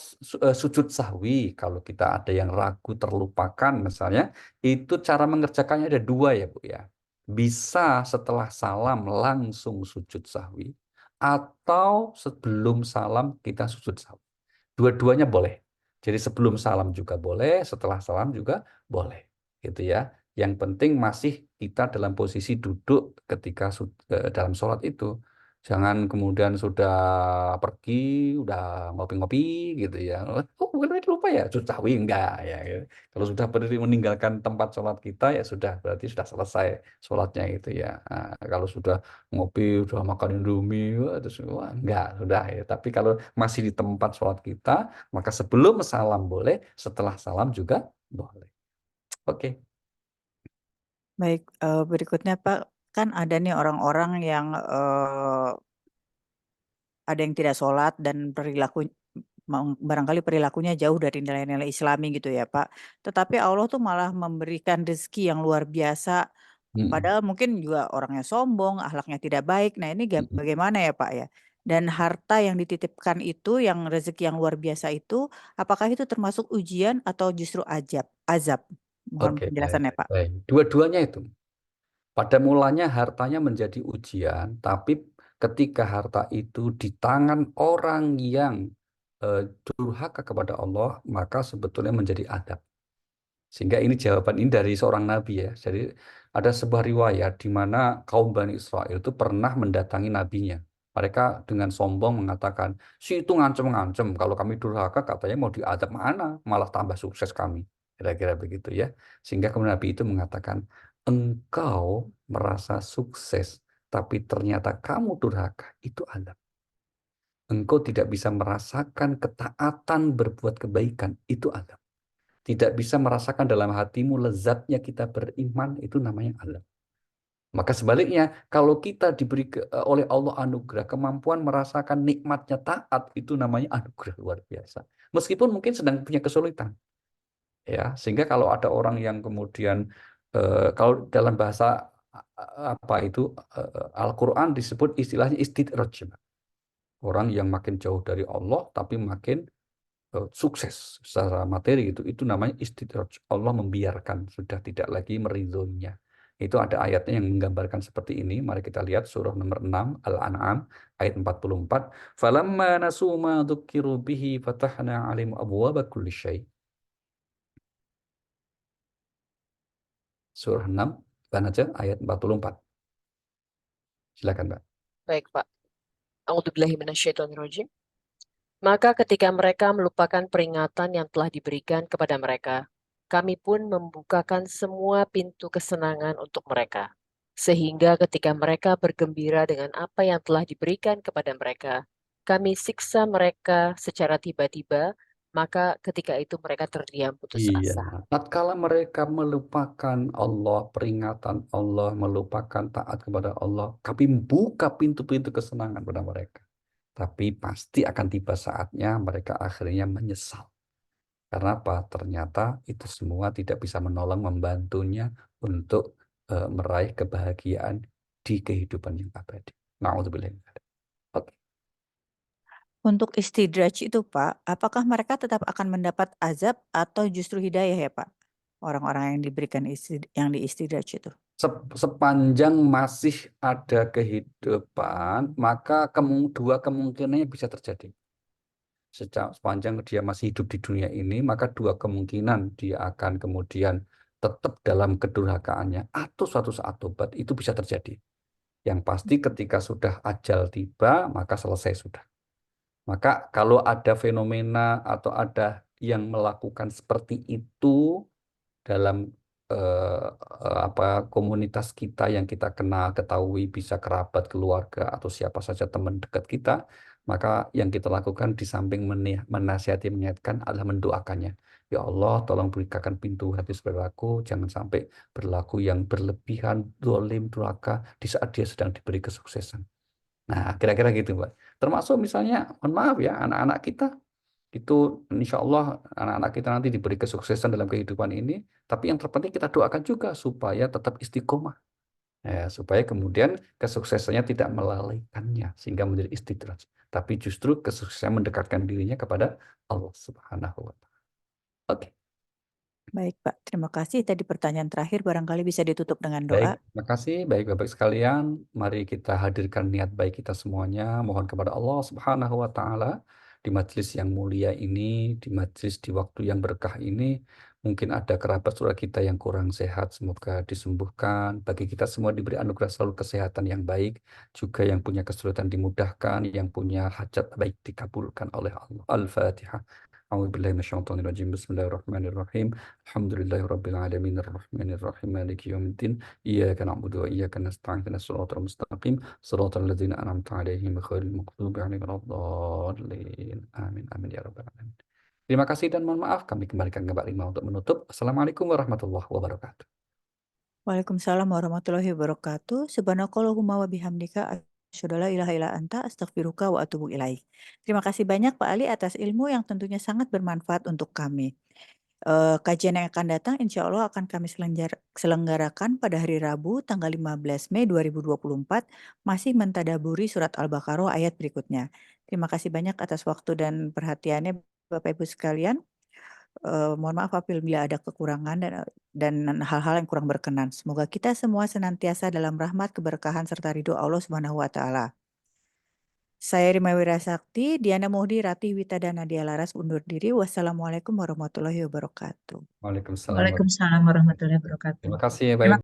sujud sahwi, kalau kita ada yang ragu terlupakan misalnya, itu cara mengerjakannya ada dua ya Bu ya. Bisa setelah salam langsung sujud sahwi, atau sebelum salam kita sujud sahwi. Dua-duanya boleh. Jadi sebelum salam juga boleh, setelah salam juga boleh. Gitu ya. Yang penting masih kita dalam posisi duduk ketika dalam sholat itu. Jangan kemudian sudah pergi, udah ngopi-ngopi gitu ya. Oh, bukan lupa ya, sudah enggak ya. Gitu. Kalau sudah berdiri meninggalkan tempat sholat kita ya sudah berarti sudah selesai sholatnya itu ya. Nah, kalau sudah ngopi, sudah makan Indomie, terus wah, enggak sudah ya. Tapi kalau masih di tempat sholat kita, maka sebelum salam boleh, setelah salam juga boleh. Oke. Baik, berikutnya Pak, kan ada nih orang-orang yang ada yang tidak sholat dan barangkali perilakunya jauh dari nilai-nilai Islami gitu ya Pak. Tetapi Allah tuh malah memberikan rezeki yang luar biasa, Mm-mm. padahal mungkin juga orangnya sombong, akhlaknya tidak baik. Nah ini Mm-mm. bagaimana ya Pak ya? Dan harta yang dititipkan itu, yang rezeki yang luar biasa itu, apakah itu termasuk ujian atau justru azab? Mohon Oke, baik, penjelasannya Pak. baik. Dua-duanya itu. Pada mulanya hartanya menjadi ujian, tapi ketika harta itu di tangan orang yang durhaka kepada Allah, maka sebetulnya menjadi adab. Sehingga ini jawaban ini dari seorang nabi ya. Jadi ada sebuah riwayat di mana kaum Bani Israel itu pernah mendatangi nabinya. Mereka dengan sombong mengatakan, si itu ngancem-ngancem. Kalau kami durhaka katanya mau diadab mana, malah tambah sukses kami. Kira-kira begitu ya. Sehingga kemudian Nabi itu mengatakan, engkau merasa sukses, tapi ternyata kamu durhaka, itu adab. Engkau tidak bisa merasakan ketaatan berbuat kebaikan, itu adab. Tidak bisa merasakan dalam hatimu lezatnya kita beriman, itu namanya Allah. Maka sebaliknya, kalau kita diberi oleh Allah anugerah kemampuan merasakan nikmatnya taat, itu namanya anugerah luar biasa. Meskipun mungkin sedang punya kesulitan, ya. Sehingga kalau ada orang yang kemudian kalau dalam bahasa apa itu Al-Quran disebut istilahnya istidraj. Orang yang makin jauh dari Allah tapi makin sukses secara materi, itu namanya istidraj. Allah membiarkan, sudah tidak lagi meridhoinya. Itu ada ayatnya yang menggambarkan seperti ini. Mari kita lihat surah nomor 6 Al-An'am ayat 44. Falamma nasu ma dzukiru bihi fatahna 'alaihim abwaaba kulli syai'. Surah 6 aja ayat 44. Silakan, Mbak. Baik, Pak. A'udzubillahi minasyaitonirrajim. Maka ketika mereka melupakan peringatan yang telah diberikan kepada mereka, kami pun membukakan semua pintu kesenangan untuk mereka. Sehingga ketika mereka bergembira dengan apa yang telah diberikan kepada mereka, kami siksa mereka secara tiba-tiba, maka ketika itu mereka terdiam putus Iya, asa. tatkala mereka melupakan Allah, peringatan Allah, melupakan taat kepada Allah, kami buka pintu-pintu kesenangan pada mereka. Tapi pasti akan tiba saatnya mereka akhirnya menyesal. Karena apa? Ternyata itu semua tidak bisa menolong, membantunya untuk meraih kebahagiaan di kehidupan yang abadi. Na'udzubillah. Oke. Untuk istidraj itu Pak, apakah mereka tetap akan mendapat azab atau justru hidayah ya Pak? Orang-orang yang diberikan yang diistidraj itu. Sepanjang masih ada kehidupan, maka dua kemungkinannya bisa terjadi. Sepanjang dia masih hidup di dunia ini, maka dua kemungkinan dia akan kemudian tetap dalam kedurhakaannya atau suatu saat tobat, itu bisa terjadi. Yang pasti ketika sudah ajal tiba, maka selesai sudah. Maka kalau ada fenomena atau ada yang melakukan seperti itu dalam komunitas kita yang kita kenal, ketahui, bisa kerabat, keluarga, atau siapa saja teman dekat kita, maka yang kita lakukan di samping menasihati, mengingatkan adalah mendoakannya. Ya Allah, tolong bukakan pintu hati saudaraku, jangan sampai berlaku yang berlebihan, zalim, durhaka di saat dia sedang diberi kesuksesan. Nah, kira-kira gitu, Pak. Termasuk misalnya, mohon maaf ya, anak-anak kita, itu insya Allah anak-anak kita nanti diberi kesuksesan dalam kehidupan ini, tapi yang terpenting kita doakan juga supaya tetap istiqomah. Ya, supaya kemudian kesuksesannya tidak melalaikannya, sehingga menjadi istidraj. Tapi justru kesuksesan mendekatkan dirinya kepada Allah Subhanahu wa Ta'ala. Oke. Baik Pak, terima kasih. Tadi pertanyaan terakhir barangkali bisa ditutup dengan Baik, doa. terima kasih. Baik Bapak sekalian, mari kita hadirkan niat baik kita semuanya. Mohon kepada Allah Subhanahu wa Ta'ala di majelis yang mulia ini, di majelis di waktu yang berkah ini, mungkin ada kerabat saudara kita yang kurang sehat, semoga disembuhkan. Bagi kita semua diberi anugerah selalu kesehatan yang baik, juga yang punya kesulitan dimudahkan, yang punya hajat baik dikabulkan oleh Allah. Al-Fatihah. A'udzubillahi minasyaitonirrajim. Bismillahirrahmanirrahim. Alhamdulillahirabbil alamin arrahmanir rahim maliki yaumiddin. Iyyaka na'budu wa iyyaka nasta'in ihdinas siratal mustaqim siratal ladzina an'amta 'alaihim ghairil maghdubi 'alaihim waladdallin. Amin amin ya rabbal alamin. Terima kasih dan mohon maaf, kami kembalikan ke Mbak Rima untuk menutup. Assalamualaikum warahmatullahi wabarakatuh. Waalaikumsalam warahmatullahi wabarakatuh. Subhanakallahumma wa bihamdika asyhadu alla ilaha illa anta astaghfiruka wa atubu ilaik. Terima kasih banyak Pak Ali atas ilmu yang tentunya sangat bermanfaat untuk kami. Kajian yang akan datang insya Allah akan kami selenggarakan pada hari Rabu tanggal 15 Mei 2024 masih mentadaburi surat Al-Baqarah ayat berikutnya. Terima kasih banyak atas waktu dan perhatiannya Bapak Ibu sekalian. Mohon maaf apabila ada kekurangan dan hal-hal yang kurang berkenan. Semoga kita semua senantiasa dalam rahmat, keberkahan serta ridho Allah Subhanahu wa Ta'ala. Saya Rima Wirasakti, Diana Muhdi, Ratih Witada Nadia Laras undur diri. Wassalamualaikum warahmatullahi wabarakatuh. Waalaikumsalam. Waalaikumsalam warahmatullahi wabarakatuh. Terima kasih ya, Terima baik.